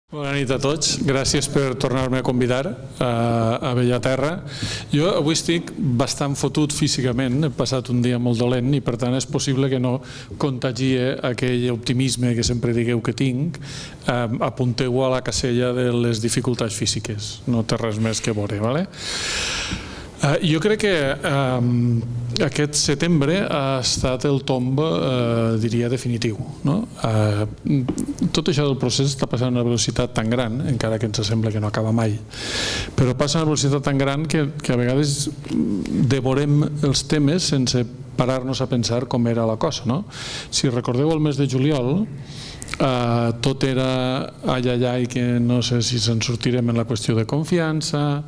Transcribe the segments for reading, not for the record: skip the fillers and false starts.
Bona nit a tots, gràcies per tornar-me a convidar a Bellaterra. Jo avui estic bastant fotut físicament, he passat un dia molt dolent i per tant és possible que no contagie aquell optimisme que sempre digueu que tinc. Apunteu a la casella de les dificultats físiques, no té res més que veure, d'acord? Jo crec que aquest setembre ha estat el tomb, diria, definitiu. Tot això del procés està passant a una velocitat tan gran, encara que ens sembla que no acaba mai, però passa a una velocitat tan gran que a vegades devorem els temes sense parar-nos a pensar com era la cosa. Si recordeu el mes de juliol, tot era ai, que no sé si se'n sortirem en la qüestió de confiança,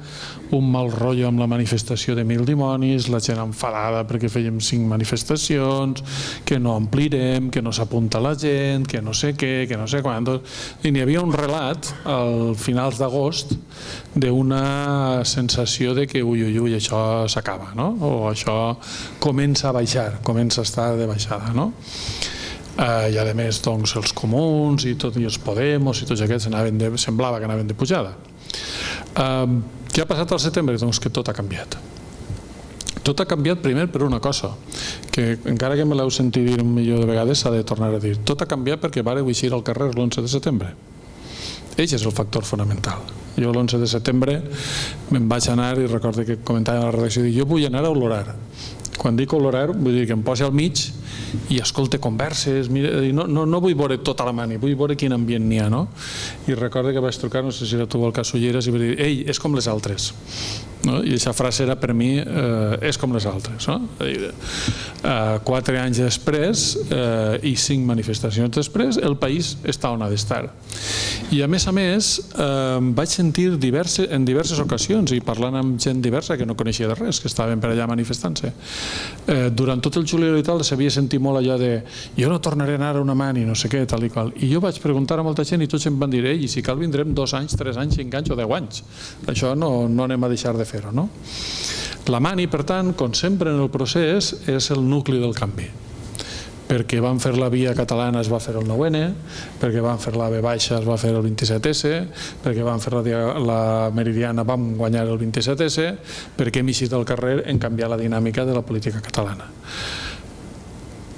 un mal rotllo amb la manifestació de 1000 dimonis, la gent enfadada perquè fèiem 5 manifestacions, que no omplirem, que no s'apunta la gent, que no sé què, que no sé quan. I n'hi havia un relat al finals d'agost d'una sensació de que ui, això s'acaba, o això comença a baixar, comença a estar de baixada. I a més els comuns i els Podemos i tots aquests semblava que anaven de pujada. Què ha passat al setembre? Doncs que tot ha canviat. Tot ha canviat primer per una cosa, que encara que me l'heu sentit dir un milió de vegades s'ha de tornar a dir. Tot ha canviat perquè vàreu eixir al carrer l'11 de setembre. Aquest és el factor fonamental. Jo l'11 de setembre me'n vaig anar i recordo que comentava a la redacció, jo vull anar a olorar. Quan dic olorar vull dir que em posi al mig i escolte converses, no vull veure tota la mani, vull veure quin ambient n'hi ha. I recordo que vaig trucar, no sé si era tu el cas Ulleres, i vaig dir, ei, és com les altres. I aquesta frase era per mi, és com les altres. 4 anys després i 5 manifestacions després, el país està on ha d'estar. I a més, vaig sentir en diverses ocasions i parlant amb gent diversa que no coneixia de res, que estaven per allà manifestant-se. Durant tot el juliol i tal s'havia sentit molt allò de jo no tornaré a anar a una mani, no sé què, tal i qual. I jo vaig preguntar a molta gent i tots em van dir, ei, si cal vindrem 2 anys, 3 anys, 5 anys o 10 anys. Això no anem a deixar de fer-ho. La mani, per tant, com sempre en el procés, és el nucli del canvi. Perquè van fer la via catalana es va fer el 9N, perquè van fer la V baixa es va fer el 27S, perquè van fer la meridiana vam guanyar el 27S, perquè hem eixit al carrer en canviar la dinàmica de la política catalana.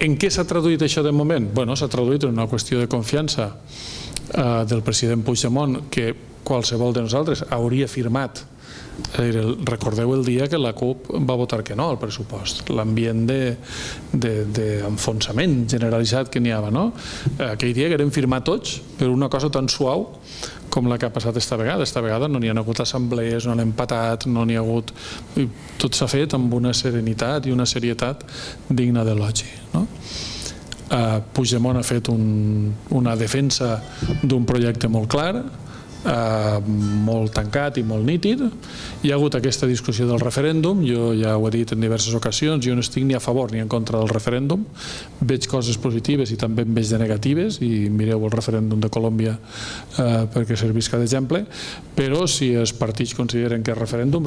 En què s'ha traduït això de moment? Bé, s'ha traduït en una qüestió de confiança del president Puigdemont que qualsevol de nosaltres hauria firmat. Recordeu el dia que la CUP va votar que no al pressupost, l'ambient d'enfonsament generalitzat que n'hi havia. Aquell dia que érem firmar tots per una cosa tan suau com la que ha passat esta vegada. Esta vegada no n'hi ha hagut assemblees, no n'ha empatat, no n'hi ha hagut... Tot s'ha fet amb una serenitat i una serietat digna d'elogi. Puigdemont ha fet una defensa d'un projecte molt clar, molt tancat i molt nítid. Hi ha hagut aquesta discussió del referèndum, jo ja ho he dit en diverses ocasions, jo no estic ni a favor ni en contra del referèndum, veig coses positives i també en veig de negatives, i mireu el referèndum de Colòmbia perquè servisca d'exemple, però si els partits consideren que és referèndum,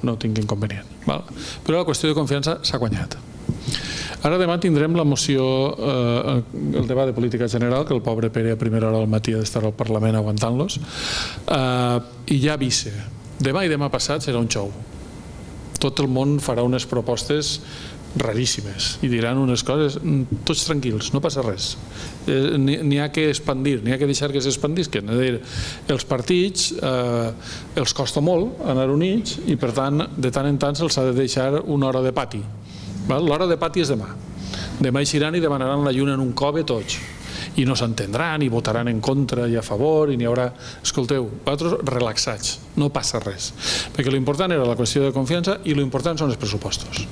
no tinc inconvenient. Però la qüestió de confiança s'ha guanyat. Ara demà tindrem la moció, el debat de política general, que el pobre Pere a primera hora del matí ha d'estar al Parlament aguantant-los, i ja avise, demà i demà passat serà un xou. Tot el món farà unes propostes raríssimes i diran unes coses, tots tranquils, no passa res. N'hi ha que expandir, n'hi ha que deixar que s'expandisquen. És a dir, els partits els costa molt anar units i per tant, de tant en tant se'ls ha de deixar una hora de pati. L'hora de pati és demà. Demà eixiran i demanaran la lluna en un cove tots. I no s'entendran, i votaran en contra i a favor, i n'hi haurà... Escolteu, vosaltres relaxats, no passa res. Perquè l'important era la qüestió de confiança i l'important són els pressupostos.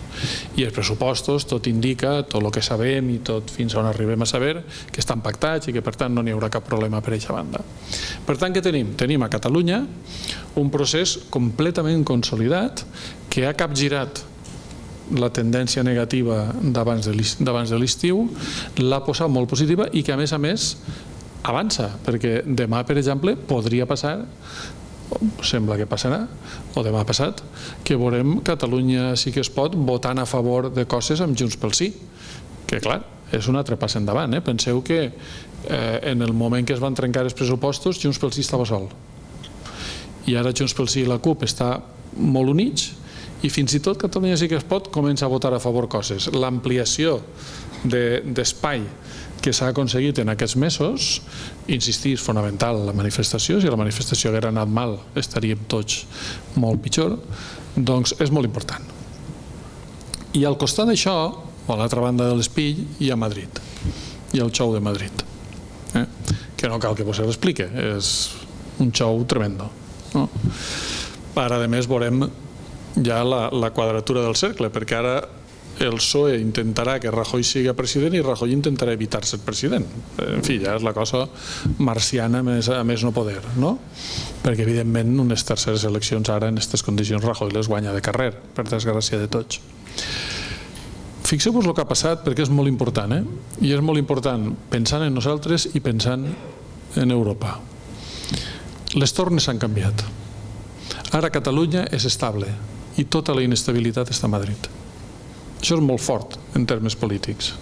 I els pressupostos, tot indica, tot el que sabem i tot fins on arribem a saber, que estan pactats i que per tant no n'hi haurà cap problema per aquesta banda. Per tant, què tenim? Tenim a Catalunya un procés completament consolidat que ha capgirat la tendència negativa d'abans de l'estiu, l'ha posat molt positiva i que a més avança, perquè demà, per exemple, podria passar, sembla que passarà, o demà passat, que veurem Catalunya sí que es pot votant a favor de coses amb Junts pel Sí, que clar, és un altre pas endavant. Penseu que en el moment que es van trencar els pressupostos, Junts pel Sí estava sol. I ara Junts pel Sí i la CUP està molt units i fins i tot Catalunya Sí que es pot comença a votar a favor coses. L'ampliació d'espai que s'ha aconseguit en aquests mesos, insistir, és fonamental la manifestació. Si la manifestació hagués anat mal estaríem tots molt pitjor, doncs és molt important. I al costat d'això, a l'altra banda de l'espill, hi ha Madrid, hi ha el xou de Madrid, que no cal que vos l'explique, és un xou tremendo. Ara, a més, veurem ja la quadratura del cercle, perquè ara el PSOE intentarà que Rajoy sigui president i Rajoy intentarà evitar ser president. En fi, ja és la cosa marciana a més no poder, no? Perquè, evidentment, unes terceres eleccions ara, en aquestes condicions, Rajoy les guanya de carrer, per desgràcia de tots. Fixeu-vos el que ha passat, perquè és molt important, i és molt important pensant en nosaltres i pensant en Europa. Les tornes s'han canviat. Ara Catalunya és estable i tota la inestabilitat està a Madrid. Això és molt fort en termes polítics.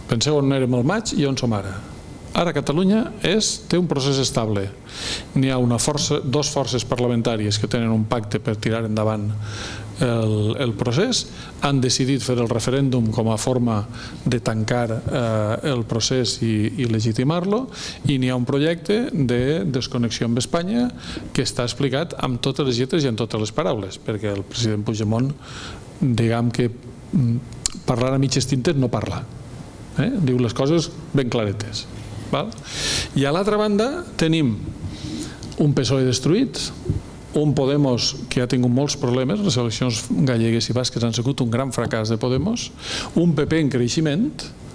Penseu on érem al maig i on som ara. Ara Catalunya té un procés estable. N'hi ha dues forces parlamentàries que tenen un pacte per tirar endavant el procés, han decidit fer el referèndum com a forma de tancar el procés i legitimar-lo, i n'hi ha un projecte de desconnexió amb Espanya que està explicat amb totes les lletres i amb totes les paraules, perquè el president Puigdemont, diguem que parlar a mitges tintes no parla, diu les coses ben claretes. I a l'altra banda tenim un PSOE destruït, un Podemos que ha tingut molts problemes, les eleccions gallegues i basques han sigut un gran fracàs de Podemos, un PP en creixement,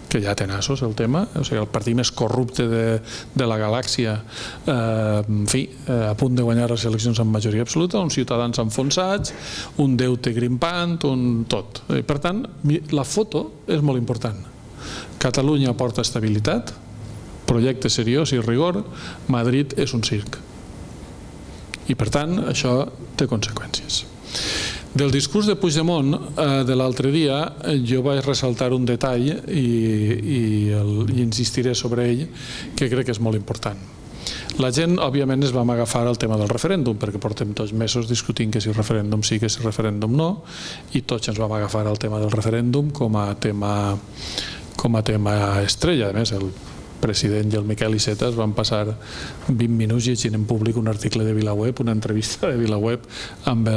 que ja té nassos el tema, o sigui, el partit més corrupte de la galàxia, en fi, a punt de guanyar les eleccions amb majoria absoluta, uns ciutadans enfonsats, un deute grimpant, un tot. Per tant, la foto és molt important. Catalunya porta estabilitat, projecte seriós i rigor, Madrid és un circ. I per tant, això té conseqüències. Del discurs de Puigdemont de l'altre dia jo vaig ressaltar un detall i insistiré sobre ell, que crec que és molt important. La gent, òbviament, es va agafar al tema del referèndum, perquè portem tots mesos discutint que si referèndum sí, que si referèndum no, i tots ens vam agafar al tema del referèndum com a tema estrella. A més, el president i el Miquel Iceta es van passar 20 minuts llegint en públic un article de VilaWeb, una entrevista de VilaWeb amb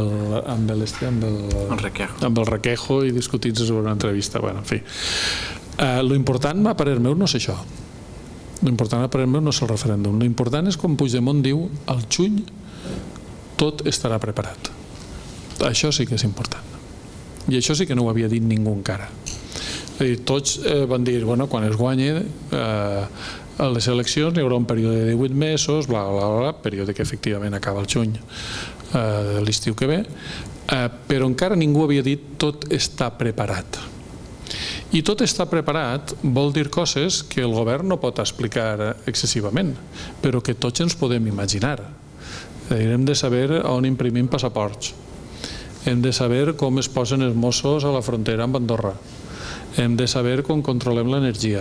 el Requejo i discutint sobre una entrevista. En fi, l'important a parer meu no és això. L'important a parer meu no és el referèndum. L'important és com Puigdemont diu, al juny tot estarà preparat. Això sí que és important. I això sí que no ho havia dit ningú encara. Tots van dir, quan es guanyi a les eleccions hi haurà un període de 18 mesos, període que efectivament acaba el juny de l'estiu que ve, però encara ningú havia dit tot està preparat. I tot està preparat vol dir coses que el govern no pot explicar excessivament, però que tots ens podem imaginar. Hem de saber on imprimim passaports, hem de saber com es posen els Mossos a la frontera amb Andorra, hem de saber com controlem l'energia,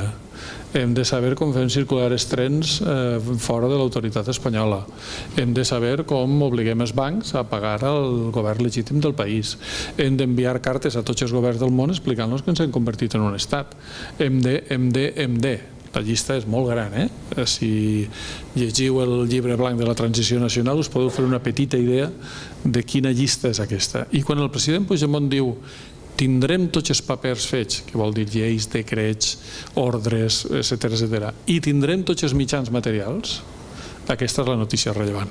hem de saber com fem circular els trens fora de l'autoritat espanyola, hem de saber com obliguem els bancs a pagar al govern legítim del país, hem d'enviar cartes a tots els governs del món explicant-los que ens hem convertit en un estat. Hem de. La llista és molt gran, Si llegiu el llibre blanc de la transició nacional us podeu fer una petita idea de quina llista és aquesta. I quan el president Puigdemont diu tindrem tots els papers fets, que vol dir lleis, decrets, ordres, etc., i tindrem tots els mitjans materials, aquesta és la notícia rellevant.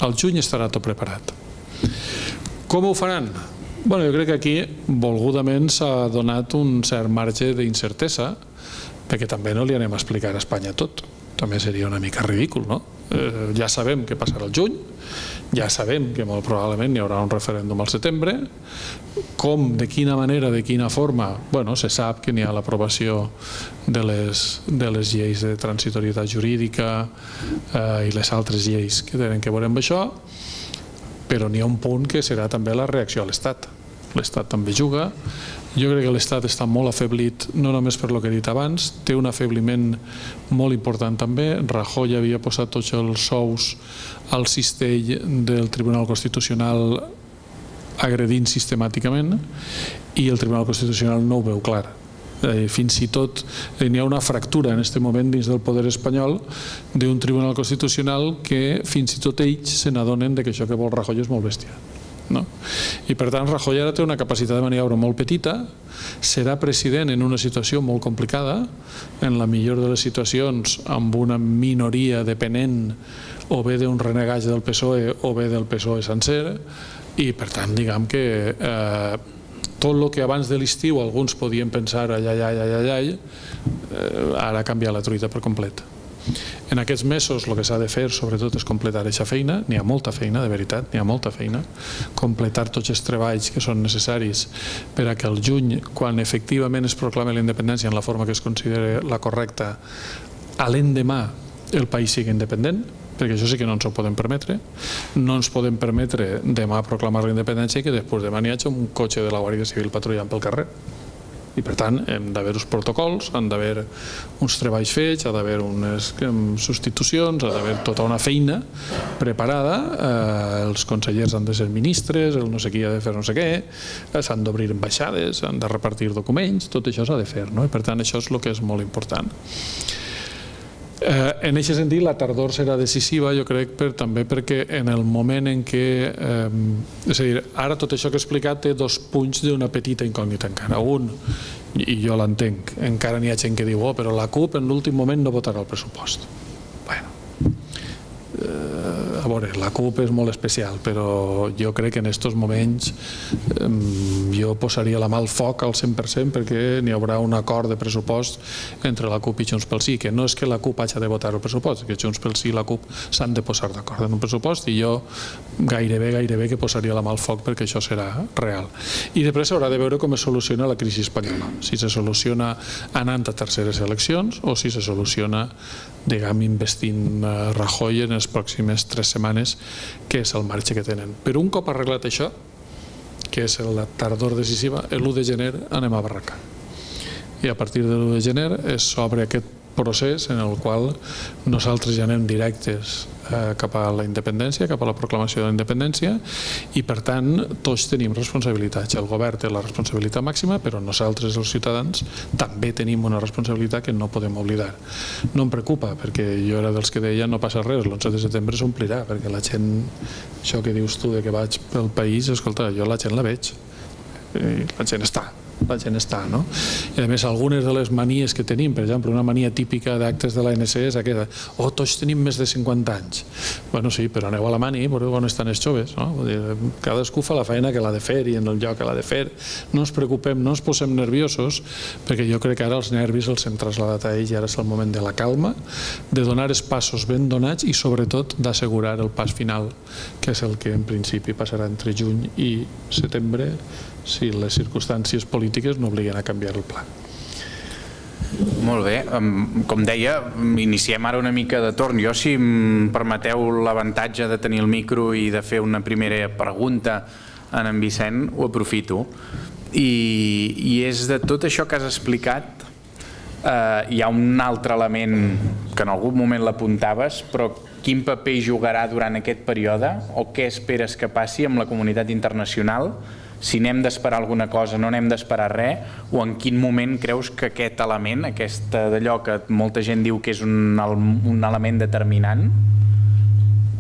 Al juny estarà tot preparat. Com ho faran? Jo crec que aquí volgudament s'ha donat un cert marge d'incertesa, perquè també no li anem a explicar a Espanya tot. També seria una mica ridícul, no? Ja sabem què passarà al juny, ja sabem que molt probablement hi haurà un referèndum al setembre, com, de quina manera, de quina forma, se sap que n'hi ha l'aprovació de les lleis de transitorietat jurídica i les altres lleis que tenen que veure amb això, però n'hi ha un punt que serà també la reacció a l'Estat. L'Estat també juga Jo crec que l'Estat està molt afeblit, no només per lo que he dit abans, té un afebliment molt important també. Rajoy havia posat tots els sous al cistell del Tribunal Constitucional agredint sistemàticament i el Tribunal Constitucional no ho veu clar. Fins i tot n'hi ha una fractura en aquest moment dins del poder espanyol d'un Tribunal Constitucional que fins i tot ells se n'adonen que això que vol Rajoy és molt bèstia. I per tant Rajoy ara té una capacitat de maniobra molt petita, serà president en una situació molt complicada, en la millor de les situacions amb una minoria depenent o bé d'un renegatge del PSOE o bé del PSOE sencer, i per tant diguem que tot el que abans de l'estiu alguns podien pensar ai, ara ha canviat la truita per complet. En aquests mesos el que s'ha de fer sobretot és completar aquesta feina, n'hi ha molta feina, de veritat, n'hi ha molta feina, completar tots els treballs que són necessaris per a que el juny, quan efectivament es proclami la independència en la forma que es consideri la correcta, a l'endemà el país sigui independent, perquè això sí que no ens ho podem permetre. No ens podem permetre demà proclamar la independència i que després demà n'hi hagi un cotxe de la Guàrdia Civil patrullant pel carrer. I per tant hem d'haver uns protocols, han d'haver uns treballs fets, ha d'haver unes substitucions, ha d'haver tota una feina preparada, els consellers han de ser ministres, el no sé qui ha de fer no sé què, s'han d'obrir ambaixades, han de repartir documents, tot això s'ha de fer, i per tant això és el que és molt important. En aquest sentit la tardor serà decisiva, jo crec, també perquè en el moment en què, és a dir, ara tot això que he explicat té dos punts d'una petita incògnita encara. Un, i jo l'entenc, encara n'hi ha gent que diu però la CUP en l'últim moment no votarà el pressupost. Bueno, a veure, la CUP és molt especial, però jo crec que en aquests moments jo posaria la mà al foc al 100% perquè n'hi haurà un acord de pressupost entre la CUP i Junts pel Sí, que no és que la CUP hagi de votar el pressupost, que Junts pel Sí i la CUP s'han de posar d'acord en un pressupost i jo gairebé que posaria la mà al foc perquè això serà real. I després s'haurà de veure com es soluciona la crisi espanyola, si se soluciona anant a terceres eleccions o si se soluciona, diguem, investint Rajoy en les pròximes 3 setmanes, que és el marge que tenen. Però un cop arreglat això, que és la tardor decisiva, l'1 de gener anem a barracar. I a partir de l'1 de gener s'obre aquest procés en el qual nosaltres ja anem directes cap a la independència, cap a la proclamació de la independència, i per tant tots tenim responsabilitats. El govern té la responsabilitat màxima, però nosaltres els ciutadans també tenim una responsabilitat que no podem oblidar. No em preocupa, perquè jo era dels que deia no passa res, l'11 de setembre s'omplirà, perquè la gent, això que dius tu de que vaig pel país, escolta, jo la gent la veig, la gent està, no? I a més algunes de les manies que tenim, per exemple una mania típica d'actes de l'ANC és aquesta, tots tenim més de 50 anys. Bueno, sí, però aneu a la mani, veureu on estan els joves, no? Cadascú fa la feina que l'ha de fer i en el lloc que l'ha de fer. No ens preocupem, no ens posem nerviosos, perquè jo crec que ara els nervis els hem traslladat a ells i ara és el moment de la calma, de donar els passos ben donats i sobretot d'assegurar el pas final, que és el que en principi passarà entre juny i setembre, si les circumstàncies polítiques no obliguen a canviar el pla. Molt bé, com deia, iniciem ara una mica de torn. Jo, si em permeteu l'avantatge de tenir el micro i de fer una primera pregunta a en Vicent, ho aprofito. I és de tot això que has explicat, hi ha un altre element que en algun moment l'apuntaves, però quin paper jugarà durant aquest període o què esperes que passi amb la comunitat internacional? Si n'hem d'esperar alguna cosa, no n'hem d'esperar res, o en quin moment creus que aquest element, d'allò que molta gent diu que és un element determinant,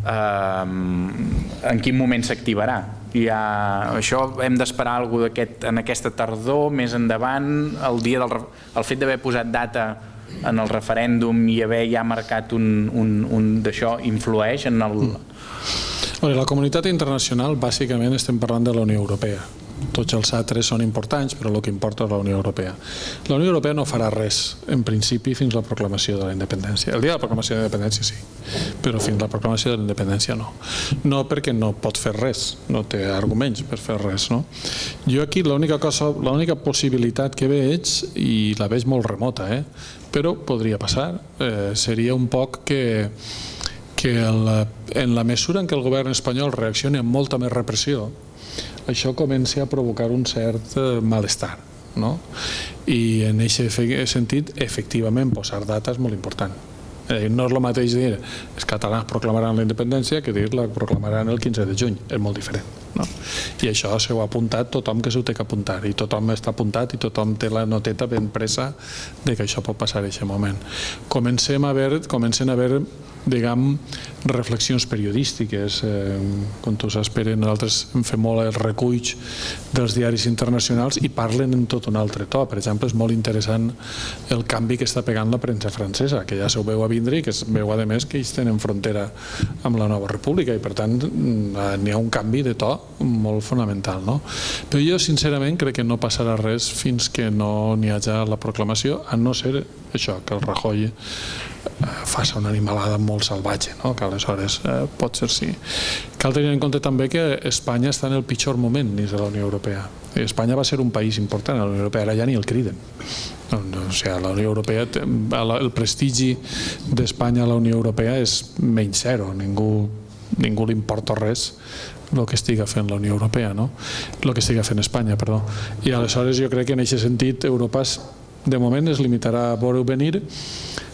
en quin moment s'activarà? Això hem d'esperar alguna cosa en aquesta tardor, més endavant, el fet d'haver posat data en el referèndum i haver ja marcat un d'això influeix en el... La comunitat internacional, bàsicament estem parlant de la Unió Europea. Tots els altres són importants, però el que importa és la Unió Europea. La Unió Europea no farà res, en principi, fins a la proclamació de la independència. El dia de la proclamació de la independència sí, però fins a la proclamació de la independència no. No perquè no pot fer res, no té arguments per fer res. Jo aquí l'única possibilitat que veig, i la veig molt remota, però podria passar, seria un poc que en la mesura en què el govern espanyol reaccioni amb molta més repressió, això comença a provocar un cert malestar. I en aquest sentit, efectivament, posar data és molt important. No és el mateix dir els catalans proclamaran la independència que dir la proclamaran el 15 de juny, és molt diferent. I això s'ho ha apuntat tothom que s'ho té que apuntar, i tothom està apuntat i tothom té la noteta ben presa de que això pot passar en aquest moment. Comencen a haver diguem, reflexions periodístiques. Com tu saps, Pere, nosaltres fem molt els reculls dels diaris internacionals i parlen en tot un altre to. Per exemple, és molt interessant el canvi que està pegant la premsa francesa, que ja s'ho veu a vindre i que es veu, a més, que ells tenen frontera amb la nova república i, per tant, n'hi ha un canvi de to molt fonamental. Però jo, sincerament, crec que no passarà res fins que no n'hi hagi la proclamació, a no ser això, que el Rajoy faci una animalada molt salvatge, que aleshores pot ser sí. Cal tenir en compte també que Espanya està en el pitjor moment dins de la Unió Europea. Espanya va ser un país important a la Unió Europea, ara ja ni el criden. O sigui, la Unió Europea, el prestigi d'Espanya a la Unió Europea és menys zero, ningú li importa res el que estiga fent la Unió Europea, el que estiga fent Espanya, perdó. I aleshores jo crec que en aquest sentit Europa de moment es limitarà a veure-ho venir,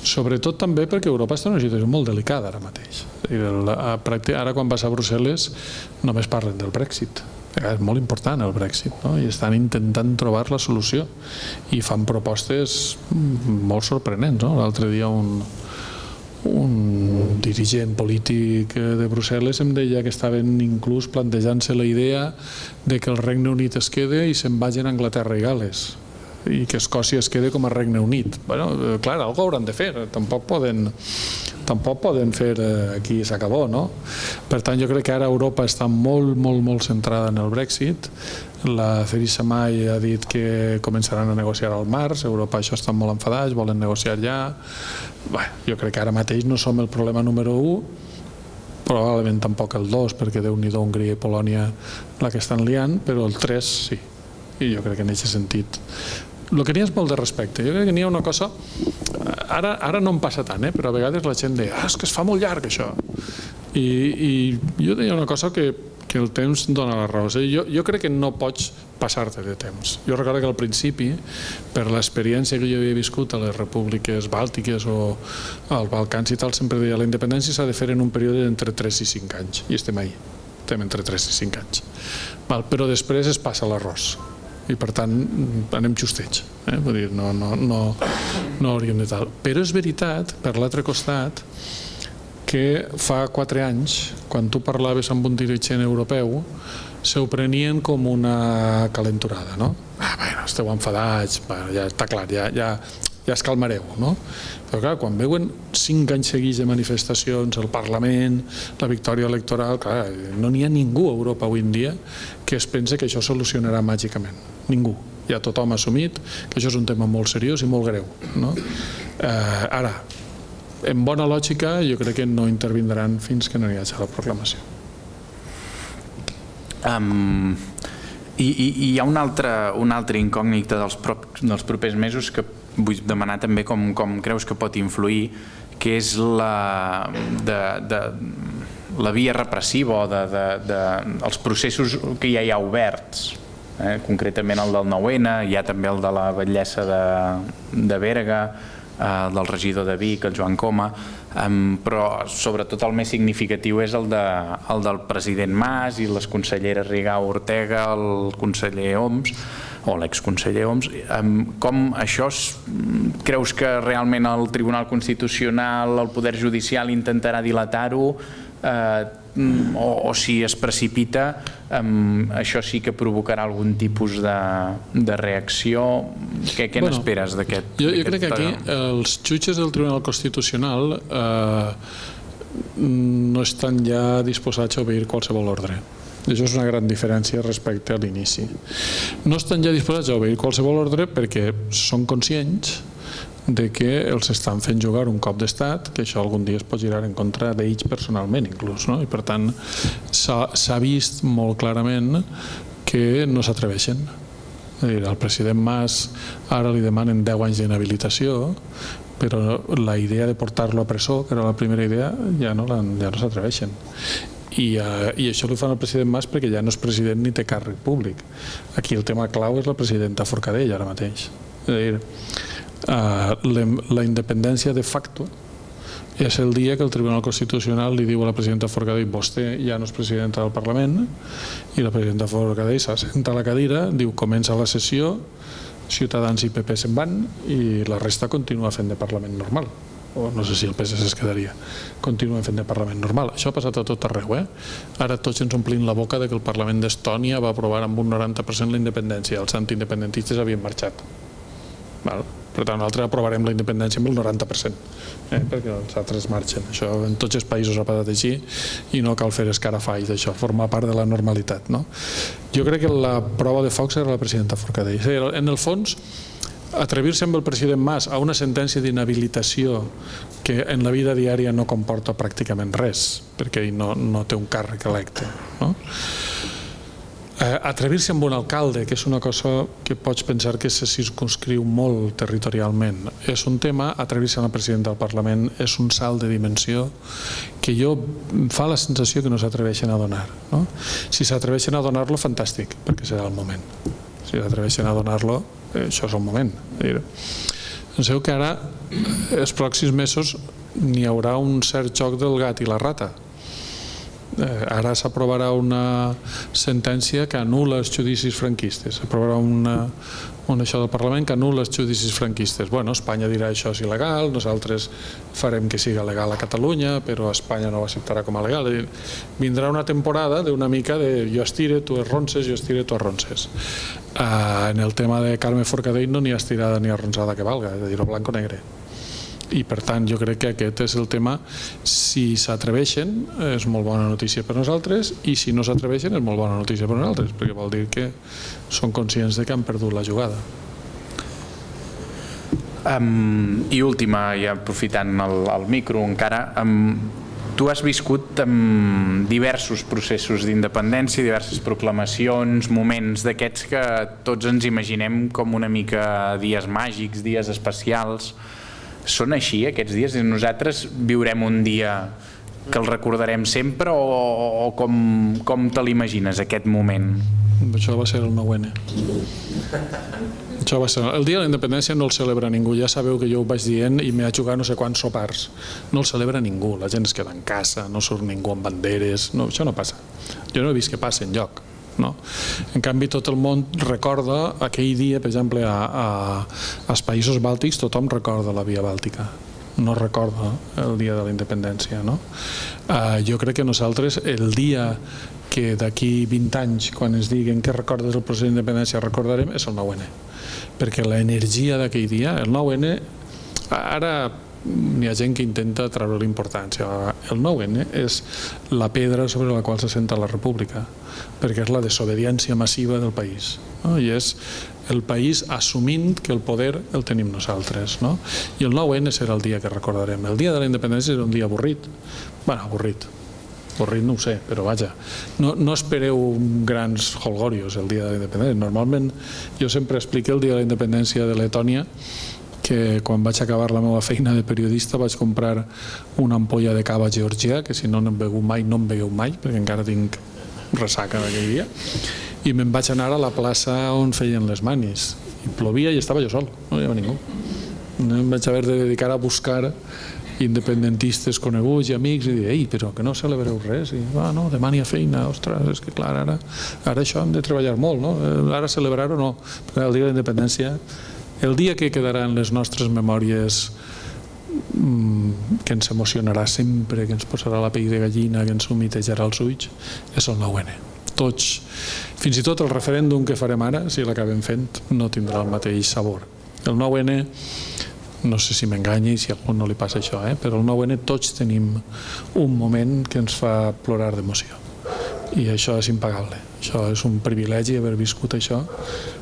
sobretot també perquè Europa està en una situació molt delicada ara mateix. Ara quan vas a Brussel·les només parlen del Brexit. És molt important el Brexit, i estan intentant trobar la solució i fan propostes molt sorprenents. L'altre dia un dirigent polític de Brussel·les em deia que estaven inclús plantejant-se la idea de que el Regne Unit es quede i se'n vagin a Anglaterra i Gal·les, i que Escòcia es quede com a Regne Unit. Clar, alguna hauran de fer, tampoc poden fer aquí s'acabó, no? Per tant, jo crec que ara Europa està molt, molt, molt centrada en el Brexit. La Theresa May ha dit que començaran a negociar al març, Europa això estan molt enfadats, volen negociar ja. Jo crec que ara mateix no som el problema número 1, probablement tampoc el 2, perquè Déu-n'hi-do Hongria i Polònia la que estan liant, però el 3 sí. I jo crec que en aquest sentit el que n'hi ha és molt de respecte. Jo crec que n'hi ha una cosa, ara no em passa tant, però a vegades la gent deia és que es fa molt llarg això, i jo deia una cosa que el temps dona la raó. Jo crec que no pots passar-te de temps. Jo recordo que al principi, per l'experiència que jo havia viscut a les repúbliques bàltiques o als Balcans i tal, sempre deia la independència s'ha de fer en un període d'entre 3 i 5 anys, i estem ahí, estem entre 3 i 5 anys. Però després es passa l'arròs i per tant anem justets, vull dir, no hauríem de tal. Però és veritat, per l'altre costat, que fa 4 anys, quan tu parlaves amb un dirigent europeu, s'ho prenien com una calenturada, no? Bueno, esteu enfadats, ja està clar, ja es calmareu, no? Però clar, quan veuen 5 anys seguits de manifestacions al Parlament, la victòria electoral, clar, no n'hi ha ningú a Europa avui en dia que es pense que això solucionarà màgicament. Ningú. Ja tothom ha assumit que això és un tema molt seriós i molt greu, no? Ara, en bona lògica, jo crec que no intervindran fins que no hi hagi la proclamació. Hi ha una altra incògnita dels propers mesos que vull demanar també com creus que pot influir, que és la via repressiva o els processos que ja hi ha oberts, concretament el del 9-N, hi ha també el de la batllessa de Berga, del regidor de Vic, el Joan Coma, però sobretot el més significatiu és el del president Mas i les conselleres Rigau Ortega, el conseller Homs, o l'exconseller Homs. Com això creus que realment el Tribunal Constitucional, el Poder Judicial intentarà dilatar-ho, o si es precipita, això sí que provocarà algun tipus de reacció? Què n'esperes d'aquest? Jo crec que aquí els jutges del Tribunal Constitucional no estan ja disposats a obeir qualsevol ordre. Això és una gran diferència respecte a l'inici. No estan ja disposats a obeir qualsevol ordre perquè són conscients de que els estan fent jugar un cop d'estat, que això algun dia es pot girar en contra d'ells personalment inclús, i per tant s'ha vist molt clarament que no s'atreveixen. Al president Mas ara li demanen 10 anys d'inhabilitació, però la idea de portar-lo a presó, que era la primera idea, ja no s'atreveixen. I això ho fan al president Mas perquè ja no és president ni té càrrec públic. Aquí el tema clau és la presidenta Forcadell ara mateix. És a dir, la independència de facto és el dia que el Tribunal Constitucional li diu a la presidenta Forcadell: vostè ja no és presidenta del Parlament, i la presidenta Forcadell s'assenta a la cadira, diu: comença la sessió, Ciutadans i PP se'n van i la resta continua fent de Parlament normal. O no sé si el PSC es quedaria. Continuen fent de Parlament normal. Això ha passat a tot arreu. Ara tots ens omplim la boca que el Parlament d'Estònia va aprovar amb un 90% la independència. Els antiindependentistes havien marxat. Per tant, nosaltres aprovarem la independència amb el 90%, perquè els altres marxen. Això en tots els països ha passat així i no cal fer escarafalls d'això, forma part de la normalitat. Jo crec que la prova de foc serà la presidenta Forcadell. En el fons, atrevir-se amb el president Mas a una sentència d'inhabilitació que en la vida diària no comporta pràcticament res, perquè ell no té un càrrec electe. Atrevir-se amb un alcalde, que és una cosa que pots pensar que se circunscriu molt territorialment, és un tema. Atrevir-se amb la presidenta del Parlament és un salt de dimensió que fa la sensació que no s'atreveixen a donar. Si s'atreveixen a donar-lo, fantàstic, perquè serà el moment. Si s'atreveixen a donar-lo, això és el moment. Penseu que ara, els pròxims mesos, n'hi haurà un cert joc del gat i la rata. Ara s'aprovarà una sentència que anul·la els judicis franquistes. S'aprovarà això del Parlament que anul·la els judicis franquistes. Espanya dirà això és il·legal, nosaltres farem que siga legal a Catalunya, però Espanya no ho acceptarà com a legal. Vindrà una temporada d'una mica de jo estire, tu arronses, jo estire, tu arronses. En el tema de Carme Forcadell no n'hi ha estirada ni arronsada que valga, és a dir, o blanc o negre. I per tant jo crec que aquest és el tema. Si s'atreveixen és molt bona notícia per nosaltres, i si no s'atreveixen és molt bona notícia per nosaltres, perquè vol dir que són conscients de que han perdut la jugada. I última, ja aprofitant el micro encara, tu has viscut diversos processos d'independència, diverses proclamacions, moments d'aquests que tots ens imaginem com una mica dies màgics, dies especials. Són així aquests dies? Nosaltres viurem un dia que el recordarem sempre, o com te l'imagines, aquest moment? Això va ser el 9-N. El dia de la independència no el celebra ningú. Ja sabeu que jo ho vaig dient i m'he jugat no sé quants sopars. No el celebra ningú. La gent es queda en casa, no surt ningú amb banderes. No, això no passa. Jo no he vist que passi enlloc. En canvi, tot el món recorda aquell dia. Per exemple, als països bàltics tothom recorda la Via Bàltica, no recorda el dia de la independència. Jo crec que nosaltres, el dia que d'aquí 20 anys, quan ens diguen què recordes del procés d'independència, recordarem, és el 9-N, perquè l'energia d'aquell dia, el 9-N, ara n'hi ha gent que intenta treure l'importància. El 9-N és la pedra sobre la qual s'assenta la república, perquè és la desobediència massiva del país, i és el país assumint que el poder el tenim nosaltres. I el 9-N serà el dia que recordarem. El dia de la independència és un dia avorrit. Avorrit no ho sé, però vaja, no espereu grans holgorios el dia de la independència. Normalment jo sempre explico el dia de la independència de Letònia, que quan vaig acabar la meva feina de periodista vaig comprar una ampolla de cava georgià, que si no n'hem begut mai, no en begueu mai, perquè encara tinc ressaca d'aquell dia, i me'n vaig anar a la plaça on feien les manis, i plovia i estava jo sol, no hi havia ningú. Em vaig haver de dedicar a buscar independentistes coneguts i amics i dir, ei, però que no celebreu res, i no, demà n'hi ha feina, ostres, és que clar, ara això hem de treballar molt, ara celebrar-ho no, perquè el dia de la independència, el dia que quedarà en les nostres memòries, que ens emocionarà sempre, que ens posarà la pell de gallina, que ens humitejarà els ulls, és el 9-N. Tots, fins i tot el referèndum que farem ara, si l'acabem fent, no tindrà el mateix sabor. El 9-N, no sé si m'enganyi, si a algú no li passa això, però el 9-N tots tenim un moment que ens fa plorar d'emoció. I això és impagable. Això és un privilegi haver viscut això,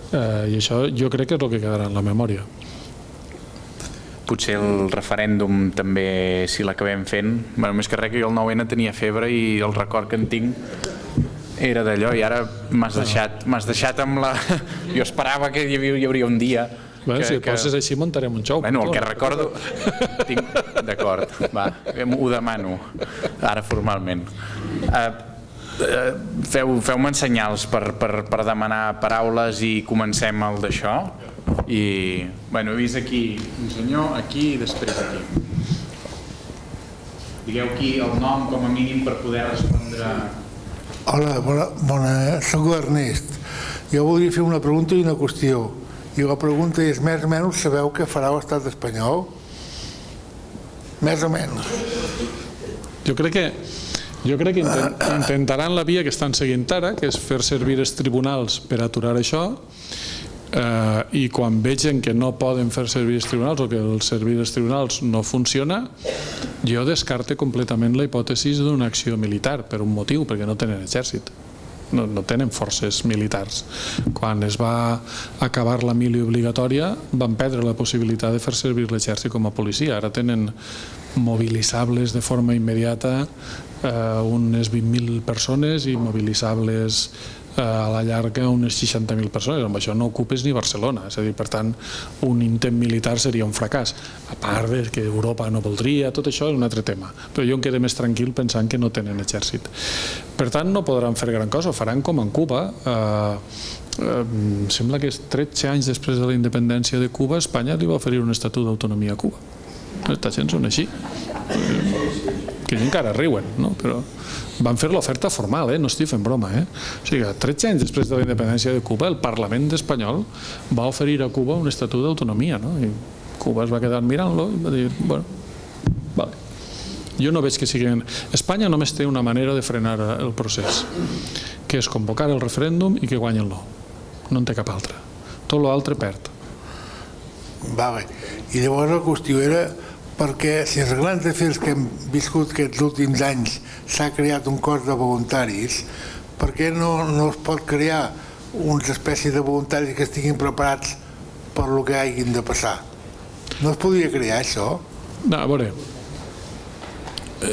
i això jo crec que és el que quedarà en la memòria. Potser el referèndum també, si l'acabem fent, més que res que jo el 9-N tenia febre i el record que en tinc era d'allò i ara m'has deixat amb la... Jo esperava que hi hauria un dia... Si et poses així muntarem un xou. Bueno, el que recordo... D'acord, va, ho demano, ara formalment. Feu-me senyals per demanar paraules i comencem el d'això. I, bueno, he vist aquí un senyor, aquí i després aquí. Digueu aquí el nom com a mínim per poder respondre... Hola, soc l'Ernest. Jo voldria fer una pregunta i una qüestió. I la pregunta és, més o menys, sabeu què farà l'estat espanyol? Més o menys. Jo crec que intentaran la via que estan seguint ara, que és fer servir els tribunals per aturar això, i quan vegen que no poden fer servir els tribunals o que el servir els tribunals no funciona, jo descarte completament la hipòtesi d'una acció militar, per un motiu, perquè no tenen exèrcit. No tenen forces militars. Quan es va acabar la mili obligatòria van perdre la possibilitat de fer servir l'exèrcit com a policia. Ara tenen mobilitzables de forma immediata unes 20.000 persones i mobilitzables a la llarga unes 60.000 persones. Amb això no ocupes ni Barcelona. És a dir, per tant, un intent militar seria un fracàs. A part de que Europa no voldria, tot això és un altre tema. Però jo em quedé més tranquil pensant que no tenen exèrcit. Per tant, no podran fer gran cosa, ho faran com en Cuba. Sembla que 13 anys després de la independència de Cuba, Espanya li va oferir un estatut d'autonomia a Cuba. Aquesta gent són així. Que encara riuen, no? Però van fer l'oferta formal, no estic fent broma. O sigui, 13 anys després de la independència de Cuba, el Parlament espanyol va oferir a Cuba un estatut d'autonomia, i Cuba es va quedar mirant-lo i va dir, bueno, vale. Jo no veig que siguin... Espanya només té una manera de frenar el procés, que és convocar el referèndum i que guanyi el no. No en té cap altra. Tot l'altre perd. Vale. I llavors la qüestió era perquè si els grans afers que hem viscut aquests últims anys s'ha creat un cos de voluntaris, per què no es pot crear una espècie de voluntaris que estiguin preparats per el que hagin de passar? No es podria crear això? No, a veure,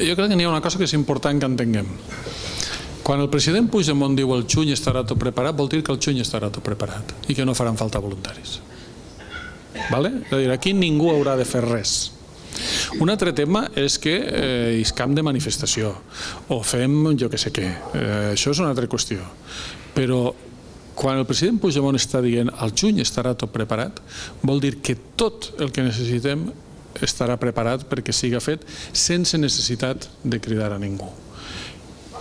jo crec que n'hi ha una cosa que és important que entenguem. Quan el president Puigdemont diu el juny estarà tot preparat, vol dir que el juny estarà tot preparat i que no faran falta voluntaris. És a dir, aquí ningú haurà de fer res. Un altre tema és que és camp de manifestació o fem jo que sé què. Això és una altra qüestió. Però quan el president Puigdemont està dient al juny estarà tot preparat, vol dir que tot el que necessitem estarà preparat perquè siga fet sense necessitat de cridar a ningú.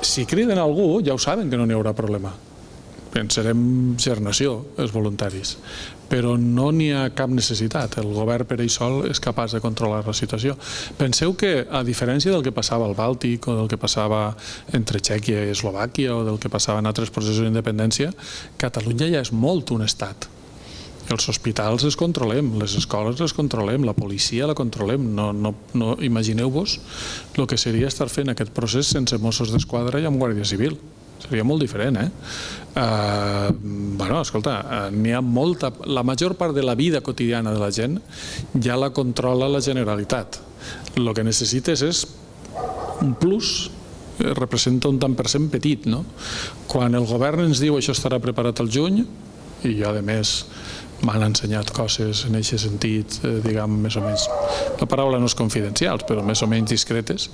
Si criden a algú, ja ho saben que no n'hi haurà problema. Serem gernació, els voluntaris. Però no n'hi ha cap necessitat. El govern per ell sol és capaç de controlar la situació. Penseu que, a diferència del que passava al Bàltic o del que passava entre Txèquia i Eslovàquia o del que passava en altres processos d'independència, Catalunya ja és molt un estat. Els hospitals els controlem, les escoles les controlem, la policia la controlem. No imagineu-vos el que seria estar fent aquest procés sense Mossos d'Esquadra i amb Guàrdia Civil. Seria molt diferent, Bueno, escolta, n'hi ha molta... La major part de la vida quotidiana de la gent ja la controla la Generalitat. El que necessites és un plus, representa un tant per cent petit, no? Quan el govern ens diu això estarà preparat al juny, i jo, a més, m'han ensenyat coses en aquest sentit, diguem, més o menys, la paraula no és confidencials, però més o menys discretes,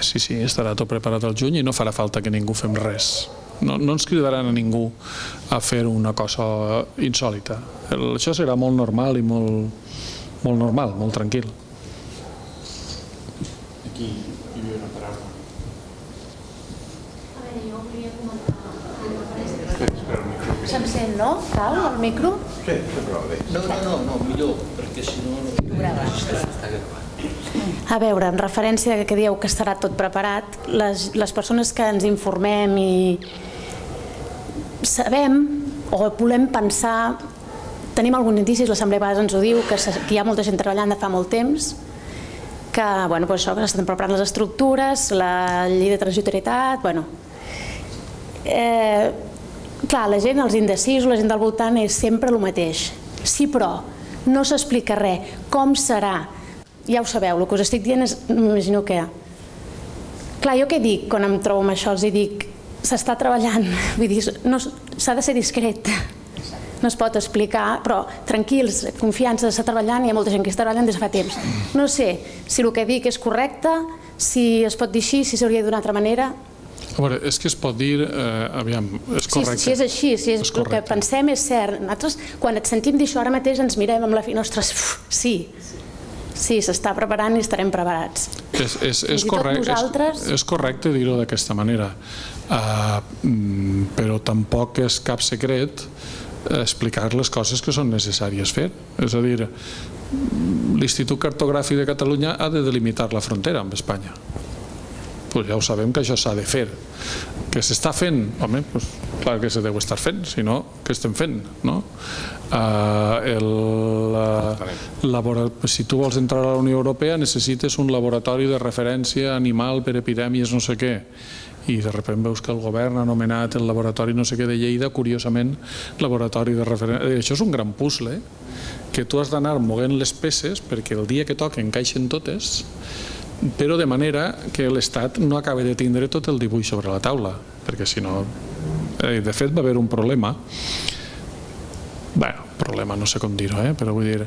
sí, estarà tot preparat al juny i no farà falta que ningú fem res. No ens cridaran a ningú a fer una cosa insòlita. Això serà molt normal i molt normal, molt tranquil. Aquí hi havia una paraula. A veure, jo volia comentar... Se'm sent, no? Cal, el micro? Sí, prou bé. No, millor, perquè si no... Està gravat. A veure, en referència a que dieu que estarà tot preparat, les persones que ens informem i sabem o volem pensar, tenim alguns indicis, l'Assemblea de Base ens ho diu, que hi ha molta gent treballant de fa molt temps, que s'estan preparant les estructures, la llei de transitorietat, clar, la gent, els indecisos, la gent del voltant és sempre el mateix. Sí, però no s'explica res. Com serà? Ja ho sabeu, el que us estic dient és, m'imagino que... Clar, jo què dic quan em trobo amb això? Els dic, s'està treballant, vull dir, s'ha de ser discret. No es pot explicar, però tranquils, confiança, s'està treballant, hi ha molta gent que està treballant des de fa temps. No sé si el que dic és correcte, si es pot dir així, si s'hauria de dir d'una altra manera. A veure, és que es pot dir, aviam, és correcte. Si és així, si és el que pensem és cert. Nosaltres, quan et sentim dir això, ara mateix ens mirem amb la fi, ostres, sí, s'està preparant i estarem preparats. És correcte dir-ho d'aquesta manera, però tampoc és cap secret explicar les coses que són necessàries fer. És a dir, l'Institut Cartogràfic de Catalunya ha de delimitar la frontera amb Espanya. Pues ja ho sabem que això s'ha de fer. Que s'està fent? Home, pues, clar que se deu estar fent, si no, què estem fent? No? Si tu vols entrar a la Unió Europea necessites un laboratori de referència animal per epidèmies no sé què, i de sobte veus que el govern ha anomenat el laboratori no sé què de Lleida, curiosament, laboratori de referència. Això és un gran puzzle, que tu has d'anar moguent les peces perquè el dia que toca encaixen totes, però de manera que l'Estat no acaba de tindre tot el dibuix sobre la taula, perquè si no, de fet va haver un problema. Problema no sé com dir-ho, però vull dir,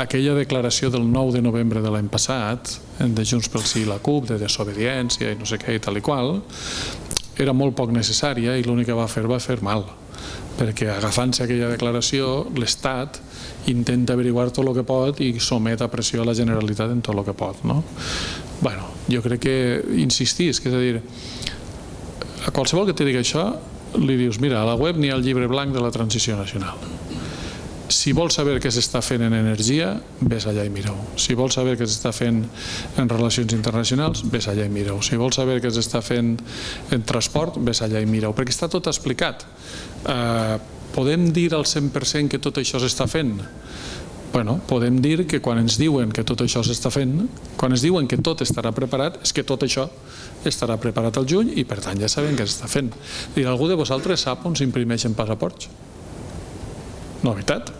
aquella declaració del 9 de novembre de l'any passat, de Junts pel Sí i la CUP, de desobediència i no sé què i tal i qual, era molt poc necessària i l'únic que va fer mal, perquè agafant-se aquella declaració, l'Estat intenta averiguar tot el que pot i somet a pressió a la Generalitat en tot el que pot. Jo crec que insistir, és a dir, a qualsevol que te digui això, li dius, mira, a la web n'hi ha el llibre blanc de la transició nacional. Si vols saber què s'està fent en energia, ves allà i mira-ho. Si vols saber què s'està fent en relacions internacionals, ves allà i mira-ho. Si vols saber què s'està fent en transport, ves allà i mira-ho, perquè està tot explicat. Podem dir al 100% que tot això s'està fent? Podem dir que quan ens diuen que tot això s'està fent, quan ens diuen que tot estarà preparat, és que tot això estarà preparat al juny i per tant ja sabem què s'està fent. Algú de vosaltres sap on s'imprimeixen passaports? No, veritat?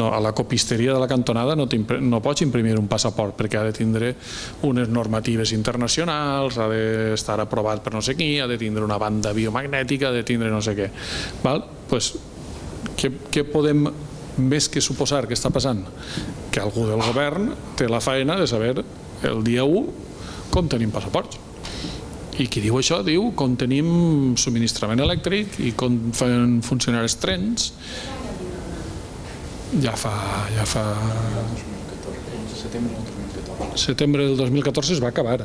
A la copisteria de la cantonada no pots imprimir un passaport perquè ha de tindre unes normatives internacionals, ha d'estar aprovat per no sé qui, ha de tindre una banda biomagnètica, ha de tindre no sé què. Doncs què podem més que suposar que està passant? Que algú del govern té la faena de saber el dia 1 com tenim passaports. I qui diu això diu com tenim subministrament elèctric i com fan funcionar els trens. Ja fa... Setembre del 2014 es va acabar,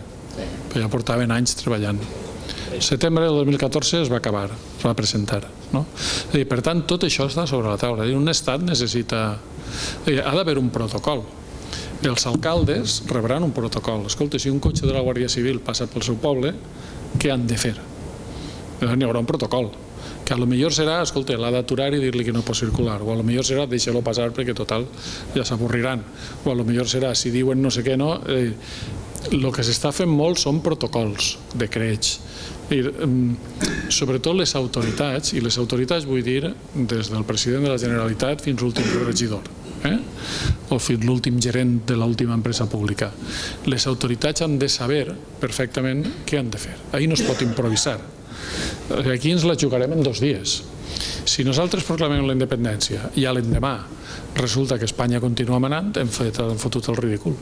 però ja portaven anys treballant. Setembre del 2014 es va acabar, es va presentar. Per tant, tot això està sobre la taula. Un estat necessita... Ha d'haver un protocol. Els alcaldes rebran un protocol. Escolta, si un cotxe de la Guàrdia Civil passa pel seu poble, què han de fer? N'hi haurà un protocol, que a lo millor serà, escolta, l'ha d'aturar i dir-li que no pot circular, o a lo millor serà deixar-lo passar perquè total ja s'avorriran, o a lo millor serà, si diuen no sé què no... El que s'està fent molt són protocols, decrets. Sobretot les autoritats, i les autoritats vull dir des del president de la Generalitat fins a l'últim regidor, o fins a l'últim gerent de l'última empresa pública. Les autoritats han de saber perfectament què han de fer. Ahir no es pot improvisar. Aquí ens la jugarem en 2 dies. Si nosaltres proclamem la independència i a l'endemà resulta que Espanya continua manant, hem fotut el ridícul.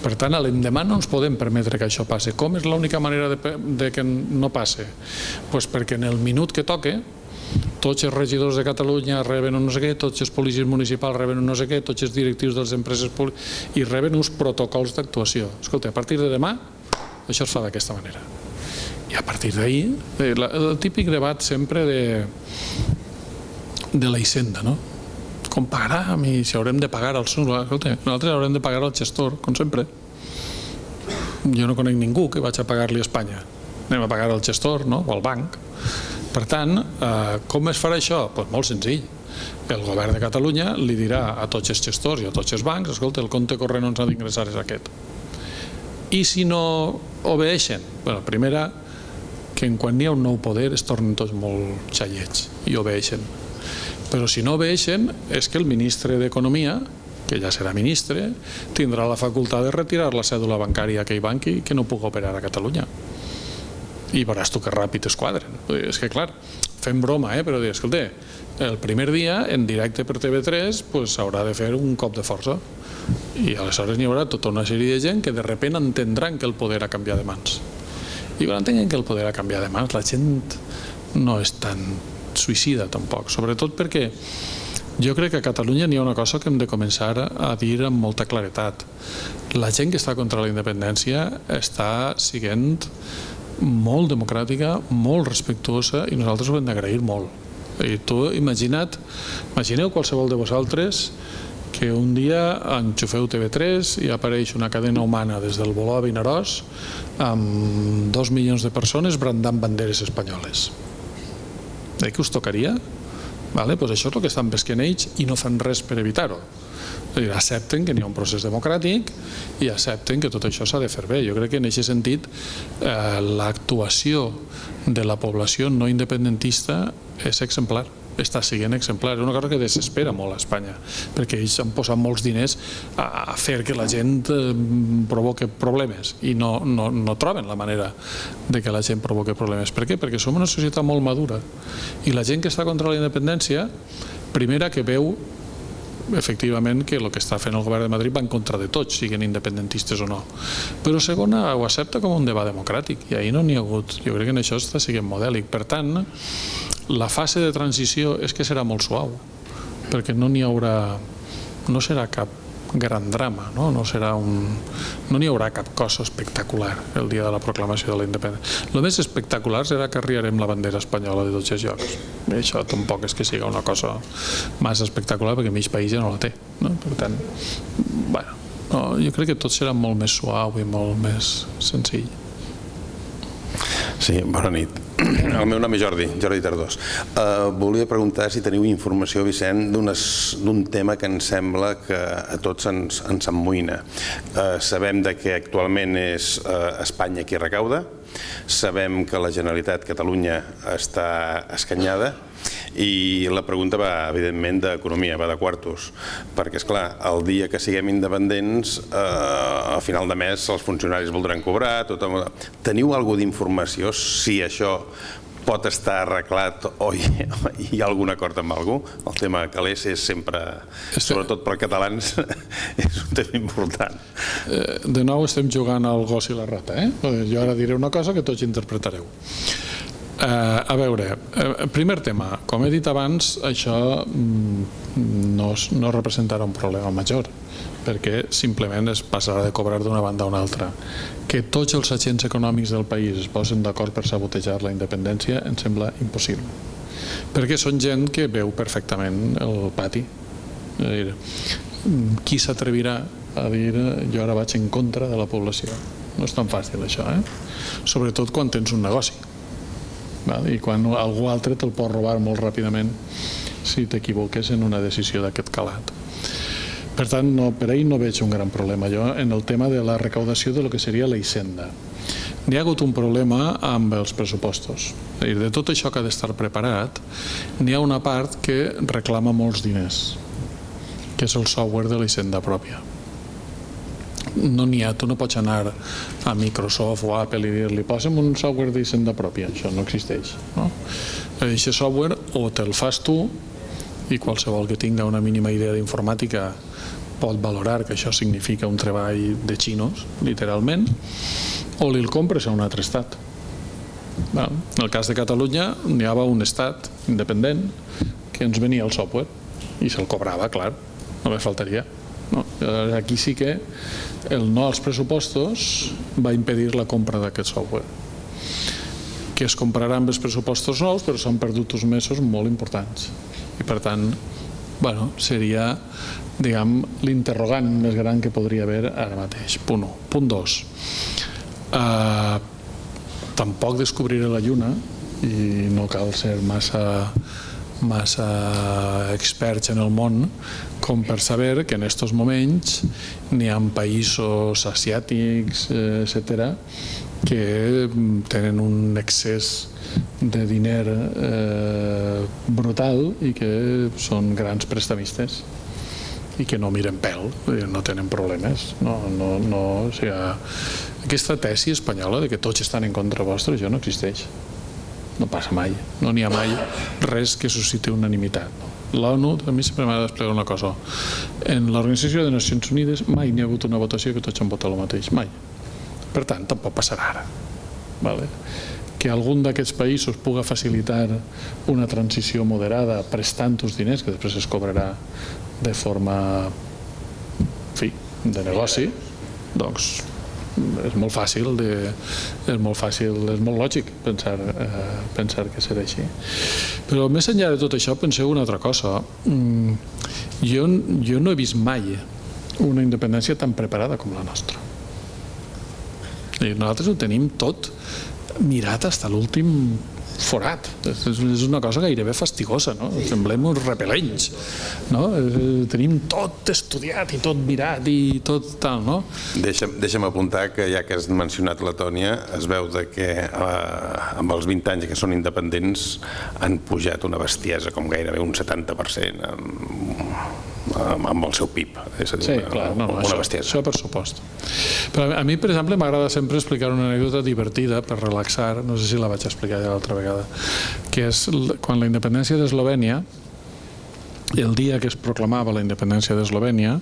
Per tant, a l'endemà no ens podem permetre que això passi. Com és l'única manera de que no passi? Doncs perquè en el minut que toque, tots els regidors de Catalunya reben un no sé què, tots els policies municipals reben un no sé què, tots els directius de les empreses públiques i reben uns protocols d'actuació. Escolta, a partir de demà això es fa d'aquesta manera. I a partir d'ahir, el típic debat sempre de la Hisenda, no? Com pagarà i si haurem de pagar als... Escolta, nosaltres haurem de pagar al gestor, com sempre. Jo no conec ningú que vaig a pagar-li a Espanya. Anem a pagar al gestor, no? O al banc. Per tant, com es farà això? Doncs molt senzill. El govern de Catalunya li dirà a tots els gestors i a tots els bancs, escolta, el compte corrent on s'ha d'ingressar és aquest. I si no obedeixen? Primera, que quan hi ha un nou poder es tornen tots molt xallets i obedeixen. Però si no obedeixen és que el ministre d'Economia, que ja serà ministre, tindrà la facultat de retirar la cèdula bancària a aquell banc que no pugui operar a Catalunya. i veuràs tu que ràpid es quadren. És que clar, fem broma, però dir, escolta, el primer dia en directe per TV3 s'haurà de fer un cop de força i aleshores n'hi haurà tota una sèrie de gent que de sobte entendran que el poder ha canviat de mans, i quan entenguin que el poder ha canviat de mans la gent no és tan suïcida tampoc, sobretot perquè jo crec que a Catalunya n'hi ha una cosa que hem de començar a dir amb molta claretat. La gent que està contra la independència està sent molt democràtica, molt respectuosa, i nosaltres ho hem d'agrair molt. I tu imagineu qualsevol de vosaltres que un dia enxufeu TV3 i apareix una cadena humana des del Voló a Vinaròs amb 2 milions de persones brandant banderes espanyoles. Què us tocaria? Això és el que estan pesquent ells i no fan res per evitar-ho. Accepten que n'hi ha un procés democràtic i accepten que tot això s'ha de fer bé. Jo crec que en aquest sentit l'actuació de la població no independentista és exemplar, està sent exemplar. És una cosa que desespera molt a Espanya, perquè ells han posat molts diners a fer que la gent provoqui problemes i no troben la manera de que la gent provoqui problemes. Per què? Perquè som una societat molt madura i la gent que està contra la independència, primera, que veu efectivament que el que està fent el govern de Madrid va en contra de tots, siguin independentistes o no, però segona, ho accepta com un debat democràtic i ahir no n'hi ha hagut. Jo crec que en això està sent modèlic. Per tant, la fase de transició és que serà molt suau, perquè no serà cap gran drama, no n'hi haurà cap cosa espectacular el dia de la proclamació de la independència. El més espectacular serà que arribarem la bandera espanyola de tots els llocs. Això tampoc és que sigui una cosa massa espectacular, perquè mig país ja no la té. Per tant, jo crec que tot serà molt més suau i molt més senzill. Sí, bona nit. El meu nom és Jordi Tardós. Volia preguntar si teniu informació, Vicent, d'un tema que ens sembla que a tots ens amoïna. Sabem que actualment és Espanya qui recauda, sabem que la Generalitat Catalunya està escanyada i la pregunta va, evidentment, d'economia, va de quartos, perquè, esclar, el dia que siguem independents, a final de mes els funcionaris voldran cobrar. Teniu alguna d'informació si això pot estar arreglat o hi ha algun acord amb algú? El tema calés és sempre, sobretot per catalans, és un tema important. De nou estem jugant al gos i la rata. Jo ara diré una cosa que tots interpretareu. A veure, primer tema, com he dit abans, això no representarà un problema major, perquè simplement es passarà de cobrar d'una banda a una altra. Que tots els agents econòmics del país es posen d'acord per sabotejar la independència em sembla impossible, perquè són gent que veu perfectament el pati. Qui s'atrevirà a dir jo ara vaig en contra de la població? No és tan fàcil això, sobretot quan tens un negoci i quan algú altre te'l pot robar molt ràpidament si t'equivoques en una decisió d'aquest calat. Per tant, per ahir no veig un gran problema jo en el tema de la recaudació de lo que seria la Hisenda. N'hi ha hagut un problema amb els pressupostos. De tot això que ha d'estar preparat, n'hi ha una part que reclama molts diners, que és el software de la Hisenda pròpia. No n'hi ha, tu no pots anar a Microsoft o a Apple i dir-li posa'm un software d'Hisenda pròpia, això no existeix. Aquest software o te'l fas tu, i qualsevol que tinga una mínima idea d'informàtica pot valorar que això significa un treball de xinos, literalment, o li el compres a un altre estat. En el cas de Catalunya n'hi havia un estat independent que ens venia el software i se'l cobrava, clar, només faltaria. Aquí sí que el no als pressupostos va impedir la compra d'aquest software, que es comprarà amb els pressupostos nous, però s'han perdut uns mesos molt importants i per tant seria, diguem, l'interrogant més gran que podria haver ara mateix. Punt 1. Punt 2. Tampoc descobriré la lluna i no cal ser massa experts en el món com per saber que en aquests moments n'hi ha països asiàtics, etcètera, que tenen un excés de diner brutal i que són grans prestamistes. i que no miren pèl, no tenen problemes. Aquesta tesi espanyola de que tots estan en contra vostre, això no existeix. No passa mai, no n'hi ha mai res que susciti unanimitat. L'ONU, a mi sempre m'ha d'explicar una cosa, en l'Organització de Nacions Unides mai n'hi ha hagut una votació que tots han votat el mateix, mai. Per tant, tampoc passarà ara. Que algun d'aquests països puga facilitar una transició moderada prestant uns diners que després es cobrarà de forma de negoci, doncs és molt fàcil, és molt lògic pensar que serà així. Però més enllà de tot això penseu una altra cosa. Jo no he vist mai una independència tan preparada com la nostra. Nosaltres ho tenim tot mirat fins a l'últim forat. És una cosa gairebé fastigosa, no? Semblem uns repel·lenys, no? Tenim tot estudiat i tot mirat i tot tal, no? Deixa'm apuntar que ja que has mencionat Letònia, es veu que amb els 20 anys que són independents han pujat una bestiesa, com gairebé un 70% amb el seu PIB. Sí, clar, una bestiesa. Això per supost. Però a mi, per exemple, m'agrada sempre explicar una anècdota divertida per relaxar, no sé si la vaig explicar ja l'altra vegada, que és quan la independència d'Eslovènia, el dia que es proclamava la independència d'Eslovènia,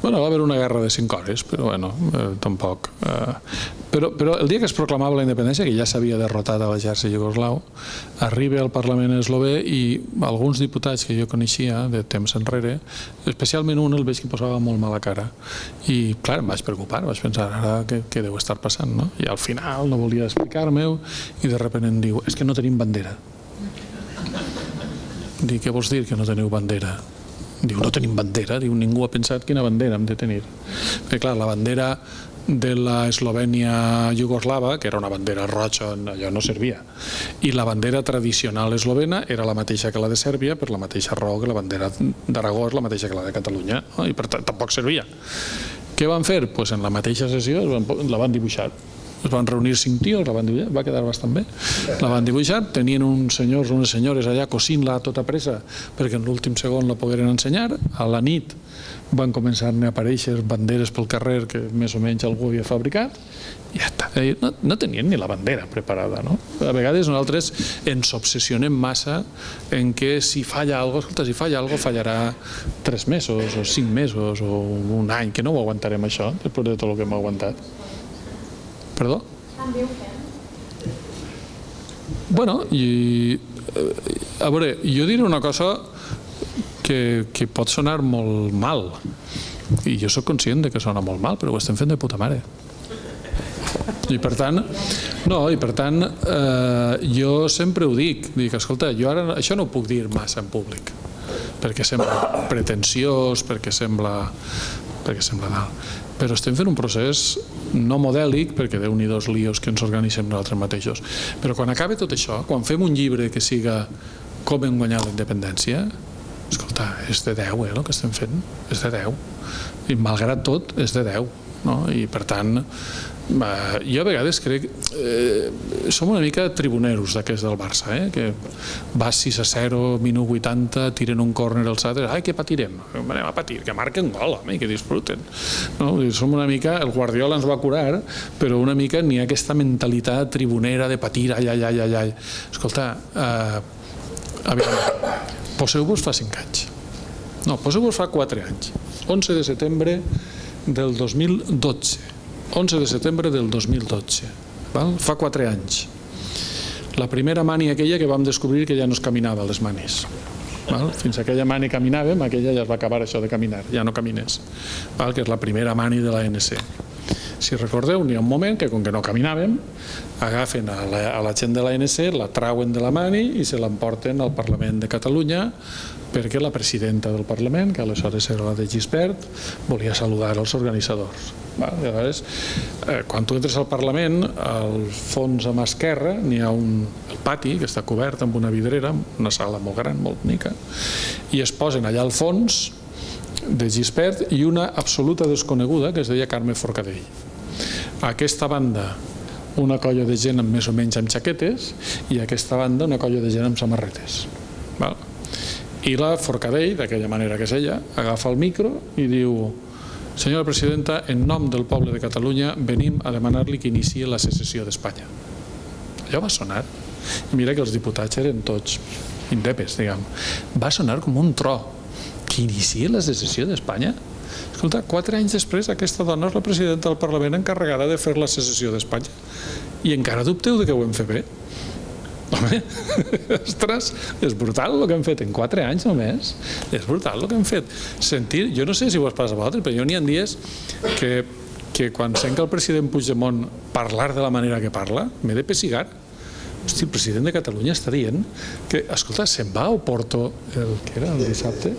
Bueno, va haver una guerra de 5 hores, però bueno, tampoc. Però el dia que es proclamava la independència, que ja s'havia derrotat a l'exèrcit iugoslau, arriba al Parlament eslové i alguns diputats que jo coneixia de temps enrere, especialment un el veig que posava molt mala cara. I clar, em vaig preocupar, vaig pensar ara què deu estar passant, no? I al final no volia explicar-me-ho i de sobte em diu, és que no tenim bandera. Dic, què vols dir que no teniu bandera? Diu, no tenim bandera. Diu, ningú ha pensat quina bandera hem de tenir. Perquè clar, la bandera de la Eslovènia iugoslava, que era una bandera roja, allò no servia. I la bandera tradicional eslovena era la mateixa que la de Sèrbia, per la mateixa raó que la bandera d'Aragó és la mateixa que la de Catalunya, i per tant tampoc servia. Què van fer? Doncs en la mateixa sessió la van dibuixar. Es van reunir 5 tios, la van dibuixar, va quedar bastant bé. La van dibuixar, tenien uns senyors, unes senyores allà cosint-la a tota pressa perquè en l'últim segon la pogueren ensenyar. A la nit van començar-ne a aparèixer banderes pel carrer que més o menys algú havia fabricat i ja està. No tenien ni la bandera preparada, no? A vegades nosaltres ens obsessionem massa en que si falla alguna cosa, escolta, si falla alguna cosa fallarà 3 mesos o 5 mesos o un any, que no ho aguantarem això després de tot el que hem aguantat. Perdó? Bueno, a veure, jo diré una cosa que pot sonar molt mal i jo sóc conscient que sona molt mal, però ho estem fent de puta mare. I per tant jo sempre ho dic, escolta, jo ara això no ho puc dir massa en públic perquè sembla pretensiós, perquè sembla dalt. Però estem fent un procés no modèlic, perquè Déu-n'hi-do els líos que ens organitzem nosaltres mateixos. Però quan acabi tot això, quan fem un llibre que siga com hem guanyat la independència, escolta, és de 10, el que estem fent, és de 10. I malgrat tot, és de 10. I per tant, jo a vegades crec som una mica tribuneros d'aquests del Barça, que va 6-0, minut 80, tiren un córner als altres, ai, què patirem? Anem a patir, que marquen gol, home, i que disfruten. Som una mica, el Guardiola ens va curar, però una mica n'hi ha aquesta mentalitat tribunera de patir, ai. Escolta, poseu-vos fa 5 anys. No, poseu-vos fa 4 anys. 11 de setembre del 2012. 11 de setembre del 2012. Fa 4 anys. La primera mani aquella que vam descobrir que ja no es caminava a les manis. Fins a aquella mani caminàvem, aquella ja es va acabar això de caminar, ja no camines, que és la primera mani de l'ANC. Si recordeu, n'hi ha un moment que com que no caminàvem, agafen a la gent de l'ANC, la trauen de la mani i se l'emporten al Parlament de Catalunya perquè la presidenta del Parlament, que aleshores era la de Gispert, volia saludar els organitzadors. Llavors, quan tu entres al Parlament, al fons a mà esquerra n'hi ha el pati que està cobert amb una vidrera, una sala molt gran, molt bonica, i es posen allà al fons de Gispert i una absoluta desconeguda que es deia Carme Forcadell. A aquesta banda una colla de gent més o menys amb xaquetes i a aquesta banda una colla de gent amb samarretes. I la Forcadell, d'aquella manera que és ella, agafa el micro i diu: senyora presidenta, en nom del poble de Catalunya venim a demanar-li que iniciï la secessió d'Espanya. Allò va sonar. Mira que els diputats eren tots indepes, diguem. Va sonar com un tro. Que iniciï la secessió d'Espanya? Escolta, 4 anys després aquesta dona és la presidenta del Parlament encarregada de fer la secessió d'Espanya. I encara dubteu de que ho hem fet bé? Home, ostres, és brutal el que hem fet en 4 anys només. És brutal el que hem fet. Sentir, jo no sé si ho has passat a vosaltres, però jo n'hi ha dies que quan sent el president Puigdemont parlar de la manera que parla, m'he de pessigar. Hosti, el president de Catalunya està dient que, escolta, se'n va a Oporto, què era, el dissabte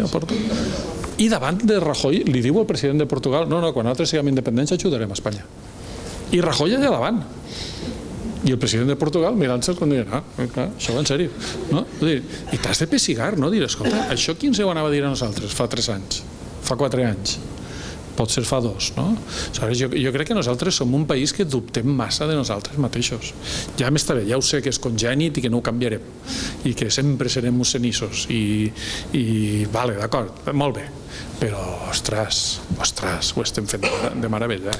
a Oporto, i davant de Rajoy li diu al president de Portugal: no, quan nosaltres siguem independents ajudarem a Espanya. I Rajoy allà davant. I el president de Portugal mirant-se'l com dient: clar, això va en sèrio. I t'has de pessigar, no? Dir, escolta, això qui ens ho anava a dir a nosaltres fa 3 anys, fa 4 anys? Potser fa 2, no? Jo crec que nosaltres som un país que dubtem massa de nosaltres mateixos. Ja m'està bé, ja ho sé que és congènit i que no ho canviarem i que sempre serem mosenissos i vale, d'acord, molt bé, però ostres, ho estem fent de meravella,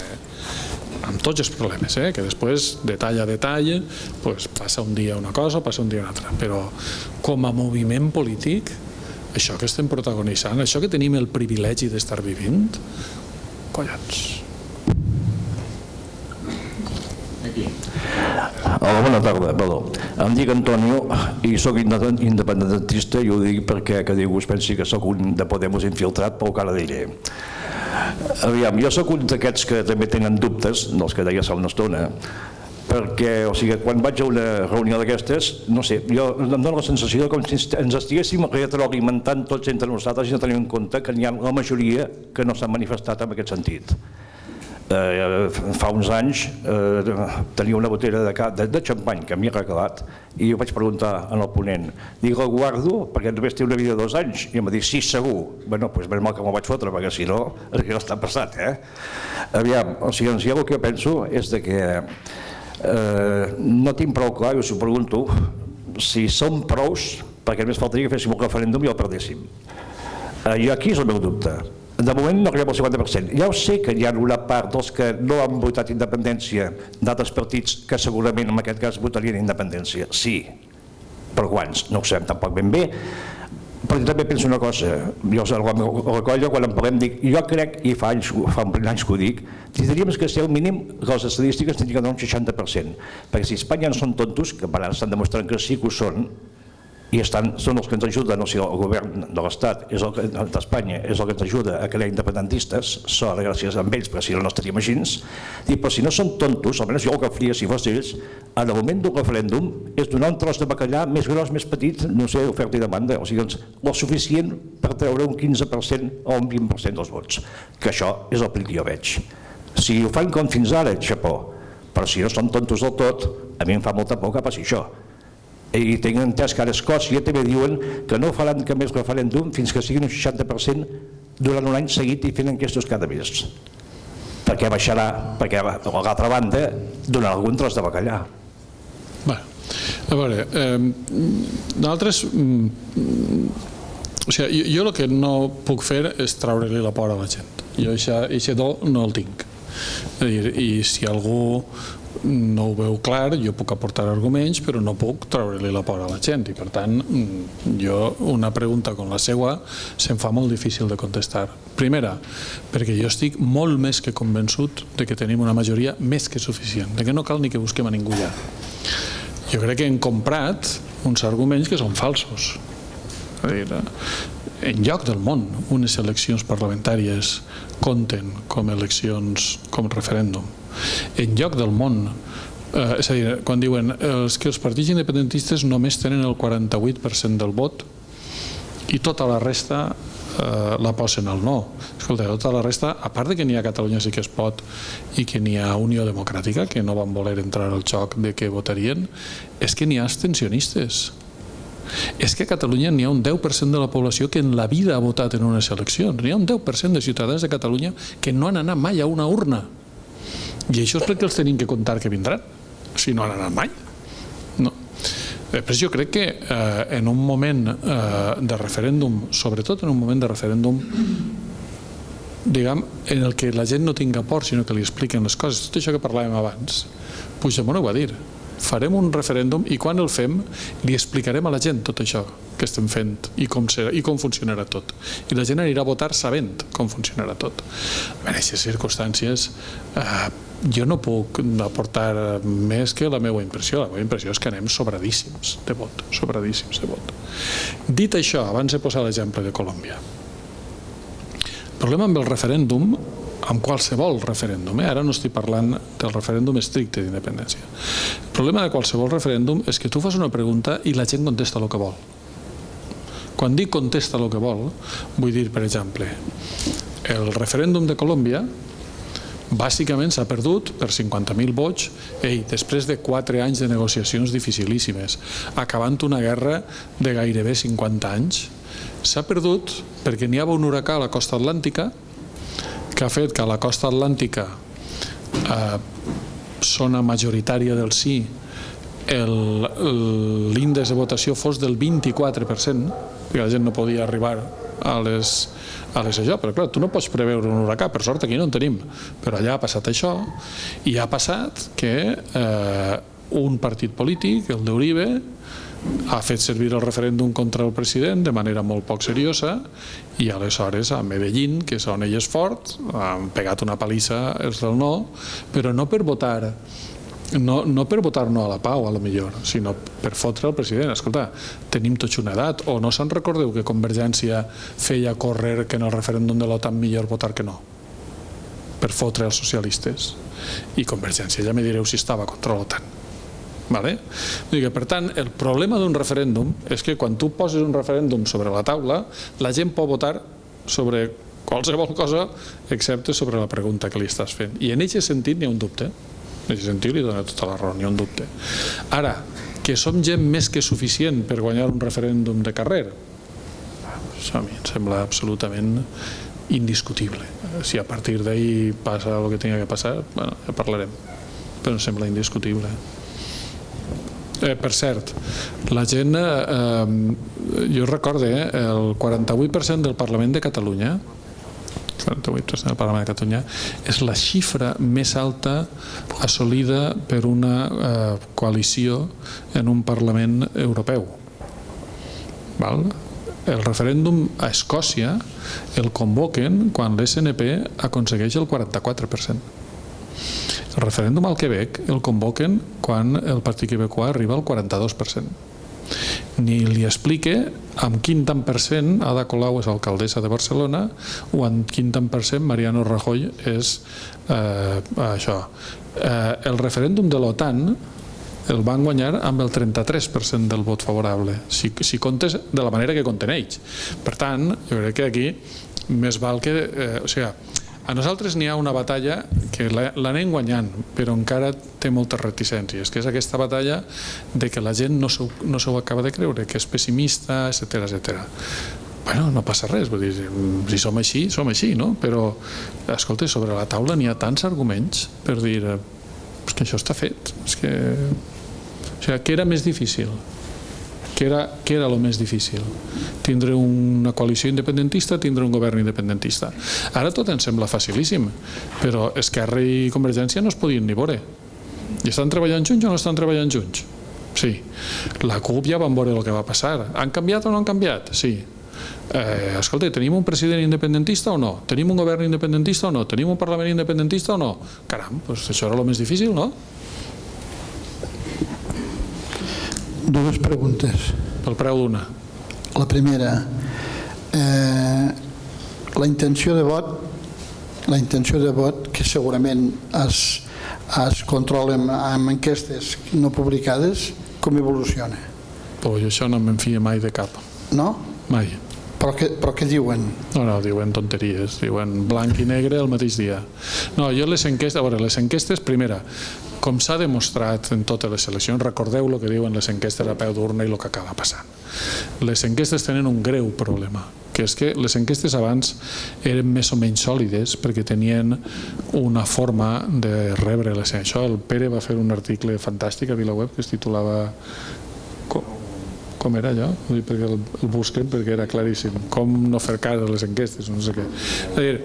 amb tots els problemes, que després, detall a detall, passa un dia una cosa, passa un dia una altra, però com a moviment polític, això que estem protagonitzant, això que tenim el privilegi d'estar vivint, collons. Hola, bona tarda, perdó. Em dic Antonio i soc independentista i ho dic perquè que ningú es pensi que soc un de Podemos infiltrat, però cara diré. Aviam, jo soc un d'aquests que també tenen dubtes, dels que deia fa una estona, perquè, o sigui, quan vaig a una reunió d'aquestes, no sé, jo em dono la sensació com si ens estiguéssim retroalimentant tots entre nosaltres i no tenim en compte que n'hi ha la majoria que no s'han manifestat en aquest sentit. Fa uns anys tenia una botella de xampany que m'hi ha regalat i jo vaig preguntar al ponent, dic, el guardo perquè només té una vida de 2 anys? I em va dir, sí, segur. Bé, doncs ben mal que me'l vaig fotre, perquè si no, ja està passat, Aviam, o sigui, el que penso és que no tinc prou clar, i us ho pregunto, si som prous, perquè només faltaria que féssim un referèndum i el perdéssim. I aquí és el meu dubte. De moment no arribem al 50%. Ja ho sé que hi ha una part dels que no han votat independència d'altres partits que segurament en aquest cas votarien independència. Sí, però quants? No ho sabem tampoc ben bé. Però també penso una cosa, jo a la colla quan en parlem dic, jo crec, i fa un primer anys que ho dic, tindríem que ser al mínim, les estadístiques tindrien que donar un 60%, perquè si Espanya no són tontos, que per ara estan demostrant que sí que ho són, i són els que ens ajuden, o sigui, el govern de l'Estat d'Espanya és el que ens ajuda a crear independentistes, sort gràcies a ells, perquè si no, no estaríem així. Però si no són tontos, almenys jo el que faria si fos ells, en el moment d'un referèndum és donar un tros de bacallà més gros, més petit, no sé, oferta i demanda, o sigui, el suficient per treure un 15% o un 20% dels vots, que això és el perill que jo veig. Si ho fan com fins ara, xapó, però si no són tontos del tot, a mi em fa molta por que passi això. I tinc entès que ara a Escòcia també diuen que no faran cap més referèndum fins que siguin un 60% durant un any seguit i fent enquestes cada mes. Perquè baixarà, perquè a l'altra banda donarà algun tros de bacallà. Bé, a veure, nosaltres... O sigui, jo el que no puc fer és treure-li la por a la gent. Jo aquest do no el tinc. I si algú no ho veu clar, jo puc aportar arguments, però no puc treure-li la por a la gent. I per tant, jo una pregunta com la seva se'm fa molt difícil de contestar. Primera, perquè jo estic molt més que convençut de que tenim una majoria més que suficient, de que no cal ni que busquem a ningú ja. Jo crec que hem comprat uns arguments que són falsos. En lloc del món, unes eleccions parlamentàries compten com eleccions, com referèndum. En lloc del món, és a dir, quan diuen que els partits independentistes només tenen el 48% del vot i tota la resta la posen al no. Escolta, tota la resta, a part de que n'hi ha Catalunya sí que es pot i que n'hi ha Unió Democràtica, que no van voler entrar al joc de què votarien, és que n'hi ha abstencionistes. És que a Catalunya n'hi ha un 10% de la població que en la vida ha votat en unes eleccions. N'hi ha un 10% de ciutadans de Catalunya que no han anat mai a una urna. I això és perquè els tenim que comptar que vindran, si no han anat mai. No. Després jo crec que en un moment de referèndum, sobretot en un moment de referèndum, diguem, en el que la gent no tinga por, sinó que li expliquen les coses, tot això que parlàvem abans, Puigdemont ho va dir, farem un referèndum i quan el fem li explicarem a la gent tot això que estem fent i com funcionarà tot. I la gent anirà a votar sabent com funcionarà tot. En aquestes circumstàncies jo no puc aportar més que la meva impressió. La meva impressió és que anem sobradíssims de vot. Dit això, abans he posat l'exemple de Colòmbia. El problema amb el referèndum, amb qualsevol referèndum, ara no estic parlant del referèndum estricte d'independència. El problema de qualsevol referèndum és que tu fas una pregunta i la gent contesta el que vol. Quan dic contesta el que vol, vull dir, per exemple, el referèndum de Colòmbia bàsicament s'ha perdut per 50.000 vots, després de 4 anys de negociacions dificilíssimes, acabant una guerra de gairebé 50 anys. S'ha perdut perquè n'hi havia un huracà a la costa atlàntica que ha fet que a la costa atlàntica, zona majoritària del sí, l'índex de votació fos del 24%, perquè la gent no podia arribar a les això, però clar, tu no pots preveure un huracà, per sort aquí no en tenim, però allà ha passat això, i ha passat que un partit polític, el d'Uribe, ha fet servir el referèndum contra el president de manera molt poc seriosa i aleshores a Medellín, que són elles forts, han pegat una palissa els del no, però no per votar no per votar no a la pau, a lo millor, sinó per fotre el president. Escolta, tenim tots una edat, o no se'n recordeu que Convergència feia córrer que en el referèndum de l'OTAN millor votar que no? Per fotre els socialistes. I Convergència, ja me direu si estava contra l'OTAN. Per tant, el problema d'un referèndum és que quan tu poses un referèndum sobre la taula, la gent pot votar sobre qualsevol cosa excepte sobre la pregunta que li estàs fent. I en aquest sentit n'hi ha un dubte. En aquest sentit li dona tota la raó, n'hi ha un dubte. Ara, que som gent més que suficient per guanyar un referèndum de carrer, a mi em sembla absolutament indiscutible. Si a partir d'ahir passa el que tingui que passar, ja parlarem, però em sembla indiscutible. Per cert, la gent, jo recordo, el 48% del Parlament de Catalunya, és la xifra més alta assolida per una coalició en un Parlament europeu. El referèndum a Escòcia el convoquen quan l'SNP aconsegueix el 44%. El referèndum al Quebec el convoquen quan el Partit Quebecois arriba al 42%. Ni li explique amb quin tant per cent Ada Colau és alcaldessa de Barcelona o amb quin tant per cent Mariano Rajoy és això. El referèndum de l'OTAN el van guanyar amb el 33% del vot favorable, si comptes de la manera que compten ells. Per tant, jo crec que aquí més val que... O sigui, a nosaltres n'hi ha una batalla que l'anem guanyant, però encara té moltes reticències, que és aquesta batalla de que la gent no s'ho acaba de creure, que és pessimista, etc. Bueno, no passa res, vull dir, si som així, no? Però, escolta, sobre la taula n'hi ha tants arguments per dir que això està fet. O sigui, què era més difícil? Què era el més difícil? Tindre una coalició independentista, tindre un govern independentista. Ara tot ens sembla facilíssim, però Esquerra i Convergència no es podien ni veure. I estan treballant junts o no estan treballant junts? Sí. La CUP ja van veure el que va passar. Han canviat o no han canviat? Sí. Escolta, tenim un president independentista o no? Tenim un govern independentista o no? Tenim un parlament independentista o no? Caram, doncs això era el més difícil, no? Dues preguntes. Pel preu d'una. La primera, la intenció de vot, que segurament es controla amb enquestes no publicades, com evoluciona? Jo això no me'n fia mai de cap. No? Mai. Però què diuen? No, diuen tonteries, diuen blanc i negre el mateix dia. No, jo les enquestes, primera, com s'ha demostrat en totes les eleccions, recordeu el que diuen les enquestes a peu d'urna i el que acaba passant. Les enquestes tenen un greu problema, que és que les enquestes abans eren més o menys sòlides perquè tenien una forma de rebre les... Això, el Pere va fer un article fantàstic a VilaWeb que es titulava com era allò? Perquè el busquen perquè era claríssim. Com no fer cas a les enquestes, no sé què. És a dir,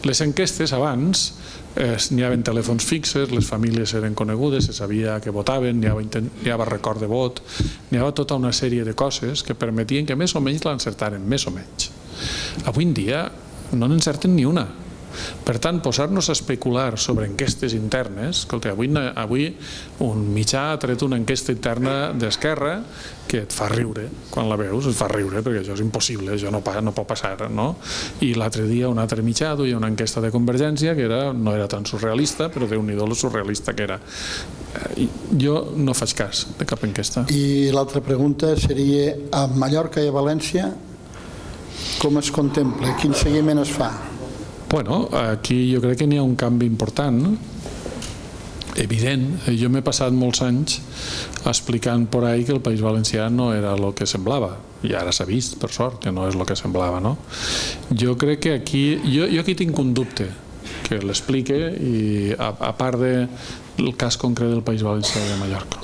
les enquestes abans n'hi havia telèfons fixes, les famílies eren conegudes, se sabia que votaven, n'hi havia record de vot, n'hi havia tota una sèrie de coses que permetien que més o menys l'encertaren, més o menys. Avui en dia no n'encerten ni una. Per tant, posar-nos a especular sobre enquestes internes, escolta, avui un mitjà ha tret una enquesta interna d'Esquerra que et fa riure, quan la veus et fa riure, perquè això és impossible, això no pot passar, no? I l'altre dia un altre mitjà duia una enquesta de Convergència que no era tan surrealista, però Déu-n'hi-do lo surrealista que era. Jo no faig cas de cap enquesta. I l'altra pregunta seria, a Mallorca i a València, com es contempla? Quin seguiment es fa? Bueno, aquí jo crec que n'hi ha un canvi important, evident. Jo m'he passat molts anys explicant por ahí que el País Valencià no era el que semblava, i ara s'ha vist, per sort, que no és el que semblava, no? Jo crec que aquí, jo aquí tinc un dubte, que l'explique, i a part del cas concret del País Valencià i de Mallorca.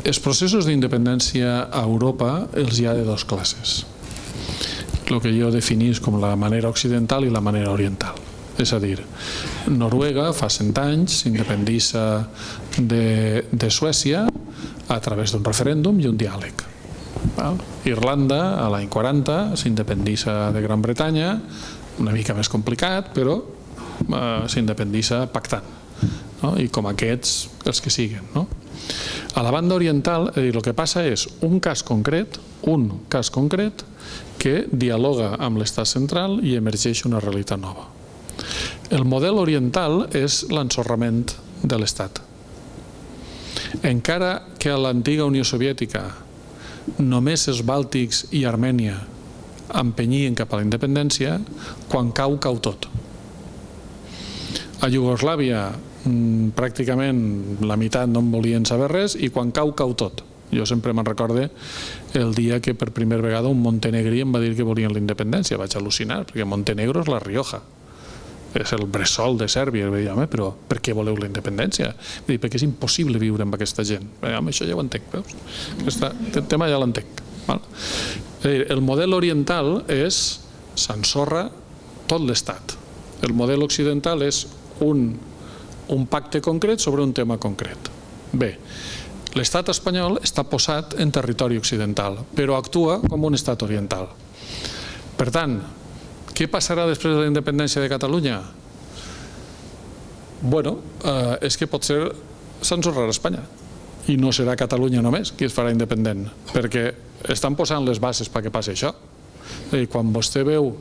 Els processos d'independència a Europa els hi ha de dues classes. El que jo definís com la manera occidental i la manera oriental. És a dir, Noruega fa 100 anys s'independitza de Suècia a través d'un referèndum i un diàleg. Irlanda, a l'any 40, s'independitza de Gran Bretanya, una mica més complicat, però s'independitza pactant. I com aquests, els que siguin. A la banda oriental, el que passa és un cas concret que dialoga amb l'estat central i emergeix una realitat nova. El model oriental és l'ensorrament de l'estat. Encara que a l'antiga Unió Soviètica només els bàltics i Armènia empenyien cap a la independència, quan cau tot. A Iugoslàvia pràcticament la meitat no en volien saber res i quan cau tot. Jo sempre me'n recorde el dia que per primera vegada un montenegrí em va dir que volien la independència. Vaig al·lucinar, perquè Montenegro és la Rioja, és el bressol de Sèrbia. I vaig dir, home, però per què voleu la independència? Vaig dir, perquè és impossible viure amb aquesta gent. Home, això ja ho entenc, veus? Aquest tema ja l'entenc. El model oriental és s'ensorra tot l'estat. El model occidental és un pacte concret sobre un tema concret. Bé, l'estat espanyol està posat en territori occidental, però actua com un estat oriental. Per tant, què passarà després de la independència de Catalunya? Bueno, és que potser s'ensorrarà Espanya i no serà Catalunya només qui es farà independent, perquè estan posant les bases perquè passi això. Quan vostè veu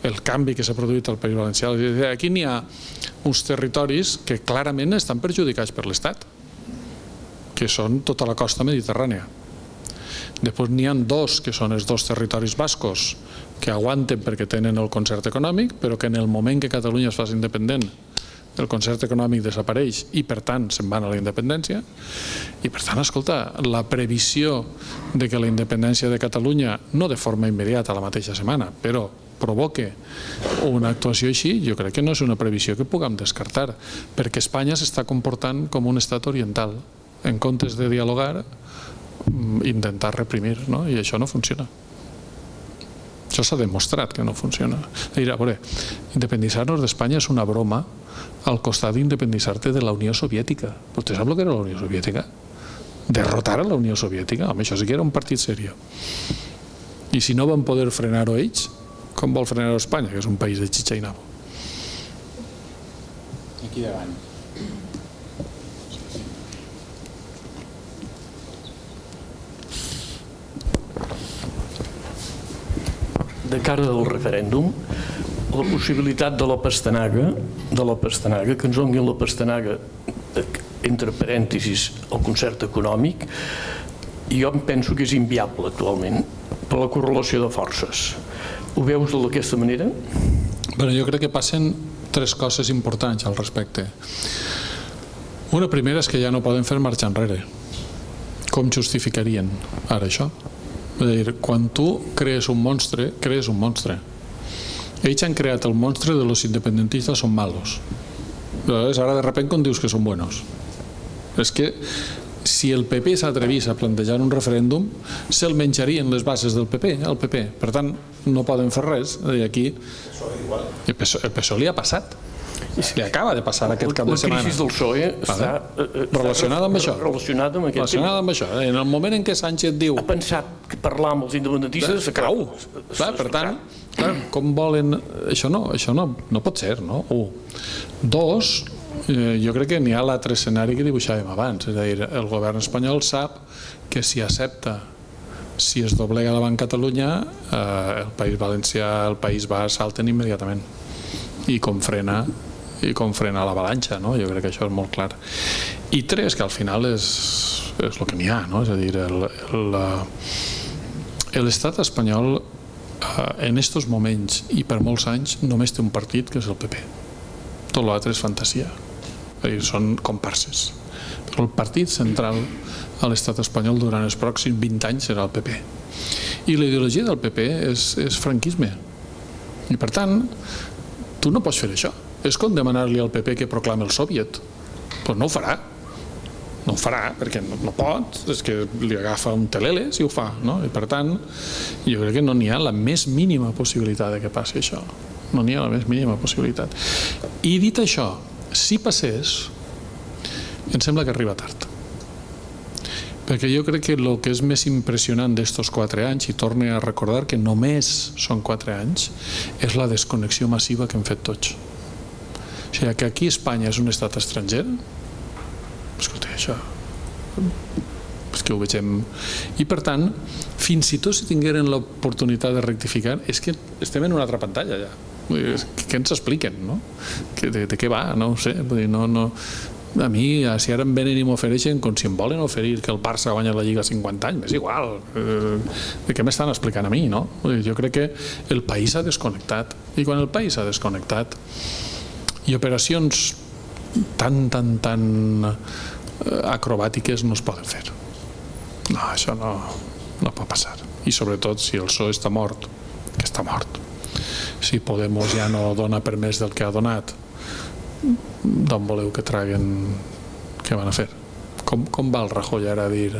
el canvi que s'ha produït al País Valencià, aquí n'hi ha uns territoris que clarament estan perjudicats per l'Estat, que són tota la costa mediterrània. Després n'hi ha dos, que són els dos territoris bascos, que aguanten perquè tenen el concert econòmic, però que en el moment que Catalunya es faci independent, el concert econòmic desapareix i per tant se'n van a la independència. I per tant, escolta, la previsió de que la independència de Catalunya, no de forma immediata la mateixa setmana, però provoque una actuació així, jo crec que no és una previsió que puguem descartar, perquè Espanya s'està comportant com un estat oriental, en comptes de dialogar, intentar reprimir, i això no funciona. Això s'ha demostrat que no funciona. A veure, independitzar-nos d'Espanya és una broma al costat d'independitzar-te de la Unió Soviètica. Vostè sap el que era la Unió Soviètica? Derrotar a la Unió Soviètica? Home, això sí que era un partit seriós. I si no van poder frenar-ho ells, com vol frenar-ho Espanya, que és un país de xitxa i nabo? Aquí davant. De cara al referèndum, la possibilitat de la pastanaga, que ens donguin la pastanaga, entre parèntesis, el concert econòmic, jo em penso que és inviable actualment, per la correlació de forces. Ho veus d'aquesta manera? Jo crec que passen tres coses importants al respecte. Una primera és que ja no poden fer marxa enrere. Com justificarien ara això? És a dir, quan tu crees un monstre, crees un monstre. Ells han creat el monstre de los independentistas son malos. Ara de repente com dius que són buenos? És que si el PP s'atrevís a plantejar un referèndum, se'l menjarien les bases del PP, el PP. Per tant, no poden fer res. Aquí el PSOE li ha passat. Li acaba de passar aquest cap de setmana. La crisi del PSOE està relacionada amb això. Relacionada amb aquest tema. Amb això. En el moment en què Sánchez diu... Ha pensat que parlar amb els independentistes... Prou. Per tant, com volen... Això no pot ser, no? 1. 2, jo crec que n'hi ha l'altre escenari que dibuixàvem abans. És a dir, el govern espanyol sap que si accepta, si es doblega davant Catalunya, el País Valencià, el País Basc salten immediatament. I com frena l'avalanxa, no? Jo crec que això és molt clar. I 3, que al final és el que n'hi ha, no? És a dir, l'estat espanyol en aquests moments i per molts anys només té un partit, que és el PP. Tot l'altre és fantasia. És a dir, són comparses. Però el partit central a l'estat espanyol durant els pròxims 20 anys serà el PP. I la ideologia del PP és franquisme. I per tant, tu no pots fer això. És com demanar-li al PP que proclami el soviet. Doncs no ho farà. No ho farà, perquè no pot. És que li agafa un telele si ho fa. I per tant, jo crec que no n'hi ha la més mínima possibilitat que passi això. No n'hi ha la més mínima possibilitat. I dit això, si passés, em sembla que arriba tard. Perquè jo crec que el que és més impressionant d'estos 4 anys, i torne a recordar que només són 4 anys, és la desconnexió massiva que hem fet tots. O sigui, que aquí Espanya és un estat estranger, escolta, això és que ho vegem. I per tant, fins i tot si tingueren l'oportunitat de rectificar, és que estem en una altra pantalla ja. Què ens expliquen, no? De què va? No ho sé. A mi, si ara em venen i m'ofereixen com si em volen oferir que el Barça guanya la Lliga 50 anys, és igual. De què m'estan explicant a mi, no? Jo crec que el país s'ha desconnectat. I quan el país s'ha desconnectat i operacions tan acrobàtiques no es poden fer. No, això no pot passar. I sobretot si el PSOE està mort, que està mort. Si Podemos ja no dona per més del que ha donat, d'on voleu que traguen, què van a fer? Com va el Rajoy ara a dir?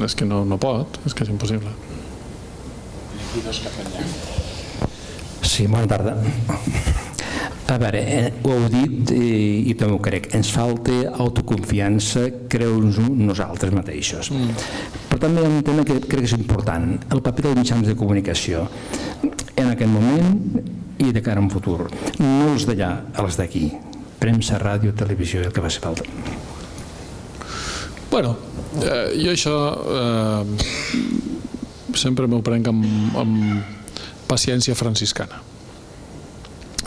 És que no pot, és que és impossible. Sí, bona tarda. A veure, ho heu dit i també ho crec, ens falta autoconfiança, creure'ns nosaltres mateixos. Però també hi ha un tema que crec que és important, el paper dels mitjans de comunicació en aquest moment i de cara a un futur. No els d'allà, els d'aquí. Premsa, ràdio, televisió, el que faci falta. Bueno, jo això sempre m'ho prenc amb paciència franciscana.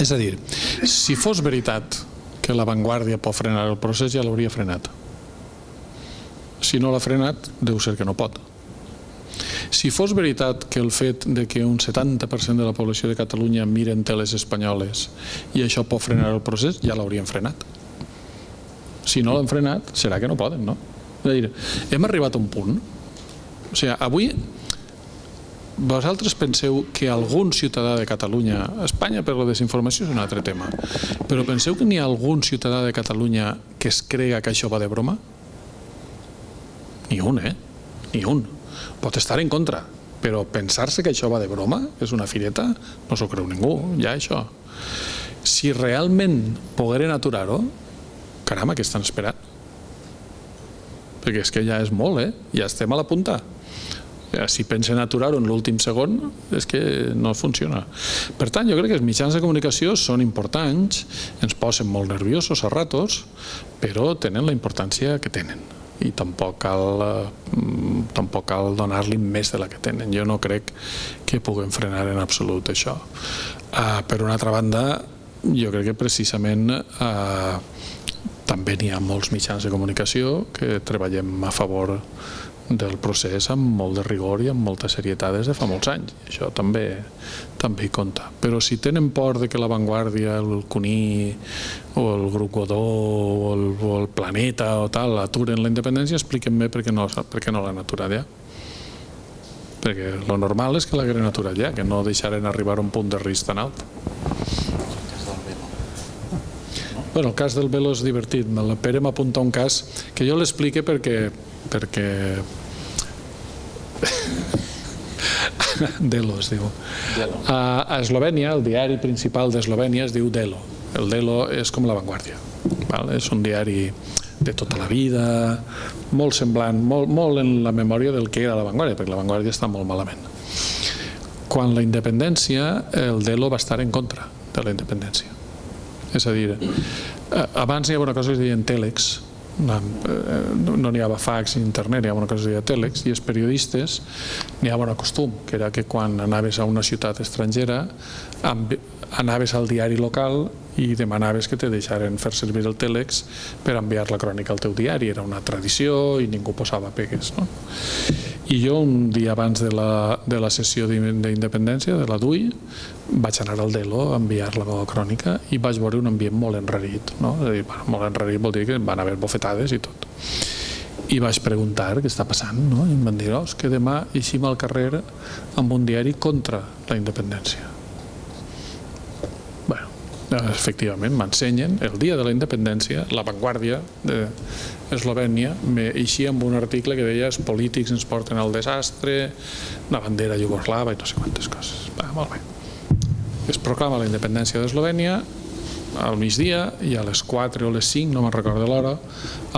És a dir, si fos veritat que La Vanguardia pot frenar el procés, ja l'hauria frenat. Si no l'ha frenat, deu ser que no pot. Si fos veritat que el fet de que un 70% de la població de Catalunya miren teles espanyoles i això pot frenar el procés, ja l'haurien frenat. Si no l'han frenat, serà que no poden, no? És a dir, hem arribat a un punt. O sigui, avui vosaltres penseu que algun ciutadà de Catalunya, Espanya per la desinformació és un altre tema, però penseu que n'hi ha algun ciutadà de Catalunya que es crega que això va de broma? Ni un, Ni un. Pot estar en contra, però pensar-se que això va de broma, que és una fireta, no s'ho creu ningú, ja això. Si realment pogueren aturar-ho, caram, què estan esperant? Perquè és que ja és molt, ja estem a la punta. Si pensen aturar-ho en l'últim segon, és que no funciona. Per tant, jo crec que els mitjans de comunicació són importants, ens posen molt nerviosos a ratos, però tenen la importància que tenen. I tampoc cal donar-li més de la que tenen. Jo no crec que puguem frenar en absolut això. Per una altra banda, jo crec que precisament també n'hi ha molts mitjans de comunicació que treballem a favor del procés amb molt de rigor i amb molta serietat des de fa molts anys. Això també hi compta. Però si tenen por de que La Vanguardia, el Cuní o el Grup Godó o el Planeta o tal aturen la independència, expliquem-me per què no l'han aturat ja. Perquè el normal és que l'hagueren aturat ja, que no deixaren arribar a un punt de risc tan alt. Bueno, el cas del Velo és divertit. El Pere m'apunta un cas que jo l'explique perquè Delo es diu. A Eslovènia, el diari principal d'Eslovènia es diu Delo. El Delo és com La Vanguardia. És un diari de tota la vida, molt semblant, molt en la memòria del que era La Vanguardia, perquè La Vanguardia està molt malament. Quan la independència, el Delo va estar en contra de la independència. És a dir, abans hi havia una cosa que es deia Telex, no n'hi havia fax ni internet, hi havia una cosa que es deia Telex, i els periodistes n'hi havia un costum, que era que quan anaves a una ciutat estrangera anaves al diari local i demanaves que te deixaren fer servir el Telex per enviar la crònica al teu diari. Era una tradició i ningú posava pegues, no? I jo un dia abans de la sessió d'independència, de la DUI, vaig anar al Delo a enviar la meva crònica i vaig veure un ambient molt enrarit, no? És a dir, molt enrarit vol dir que van haver bofetades i tot. I vaig preguntar què està passant, no? I em van dir, és que demà eixim al carrer amb un diari contra la independència. Bueno, efectivament, m'ensenyen el dia de la independència, La Vanguardia d'Eslovènia eixia amb un article que deia els polítics ens porten al desastre, la bandera iugoslava i no sé quantes coses. Molt bé. Es proclama la independència d'Eslovènia al migdia i a les 4 o les 5, no me'n recordo l'hora,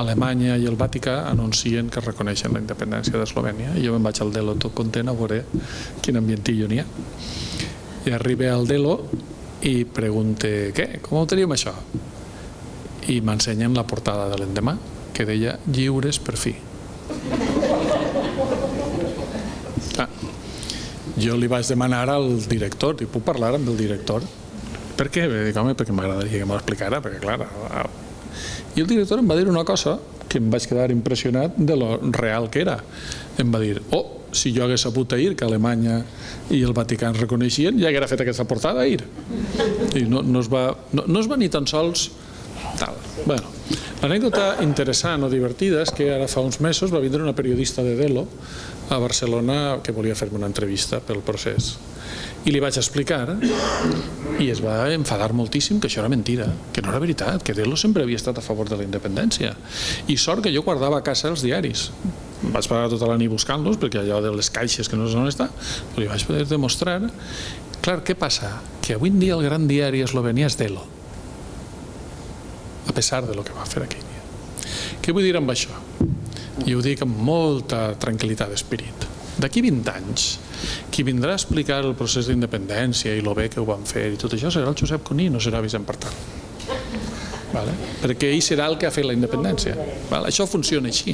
Alemanya i el Vaticà anuncien que reconeixen la independència d'Eslovènia i jo me'n vaig al Delo tot content a veure quin ambientillo n'hi ha. I arribo al Delo i pregunte, què? Com ho tenim això? I m'ensenyen la portada de l'endemà, que deia lliures per fi. Jo li vaig demanar al director, puc parlar amb el director? Per què? Dic, home, perquè m'agradaria que m'ho explicara, perquè clar... I el director em va dir una cosa que em vaig quedar impressionat de lo real que era. Em va dir, si jo hagués sabut ahir que Alemanya i el Vaticà ens reconeixien, ja haguera fet aquesta portada ahir. I no es va ni tan sols tal. Bueno, l'anècdota interessant o divertida és que ara fa uns mesos va vindre una periodista de Delo a Barcelona que volia fer-me una entrevista pel procés. I li vaig explicar i es va enfadar moltíssim que això era mentira, que no era veritat, que Delo sempre havia estat a favor de la independència. I sort que jo guardava a casa els diaris. Vaig parar tota la nit buscant-los, perquè allò de les caixes que no sé on està, li vaig poder demostrar. Clar, què passa? Que avui en dia el gran diari eslovènia és Delo, a pesar de lo que va fer aquell dia. Què vull dir amb això? I ho dic amb molta tranquil·litat d'espirit. D'aquí 20 anys, qui vindrà a explicar el procés d'independència i lo bé que ho van fer i tot això serà el Josep Cuní, no serà Vicent Partal. Perquè ell serà el que ha fet la independència. Això funciona així.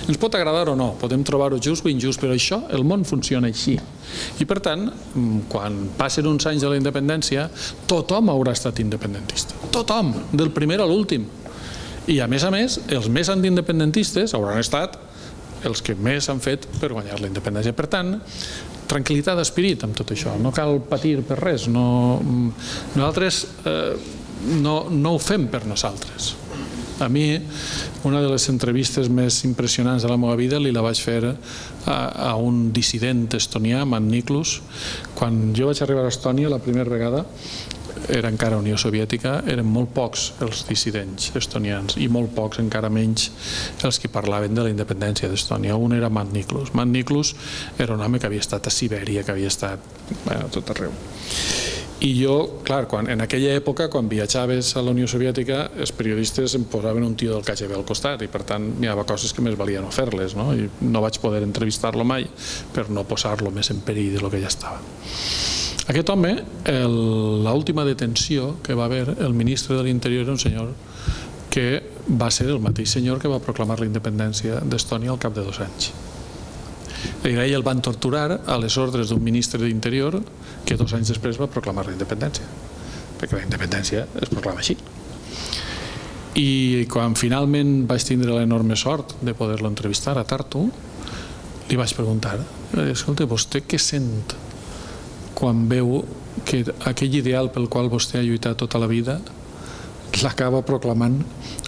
Ens pot agradar o no, podem trobar-ho just o injust, però això, el món funciona així. I per tant, quan passen uns anys de la independència, tothom haurà estat independentista. Tothom, del primer a l'últim. I a més, els més antiindependentistes hauran estat els que més han fet per guanyar la independència. Per tant, tranquil·litat d'espirit amb tot això, no cal patir per res. Nosaltres no ho fem per nosaltres. A mi, una de les entrevistes més impressionants de la meva vida la vaig fer a un dissident estonià, Mart Niklus. Quan jo vaig arribar a Estònia la primera vegada, era encara Unió Soviètica, eren molt pocs els dissidents estonians i molt pocs, encara menys, els que parlaven de la independència d'Estònia. Un era Mart Niklus. Mart Niklus era un home que havia estat a Sibèria, que havia estat a tot arreu. I jo, clar, en aquella època, quan viatjaves a la Unió Soviètica, els periodistes em posaven un tio del KGB al costat i per tant hi havia coses que més valia no fer-les, no? I no vaig poder entrevistar-lo mai per no posar-lo més en perill de lo que ja estava. Aquest home, l'última detenció que va haver, el ministre de l'Interior era un senyor que va ser el mateix senyor que va proclamar la independència d'Estònia al cap de 2 anys. I ell el van torturar a les ordres d'un ministre d'Interior que 2 anys després va proclamar la independència, perquè la independència es proclama així. I quan finalment vaig tindre l'enorme sort de poder-lo entrevistar a Tartu, li vaig preguntar, escolta, vostè què sent quan veu que aquell ideal pel qual vostè ha lluitat tota la vida l'acaba proclamant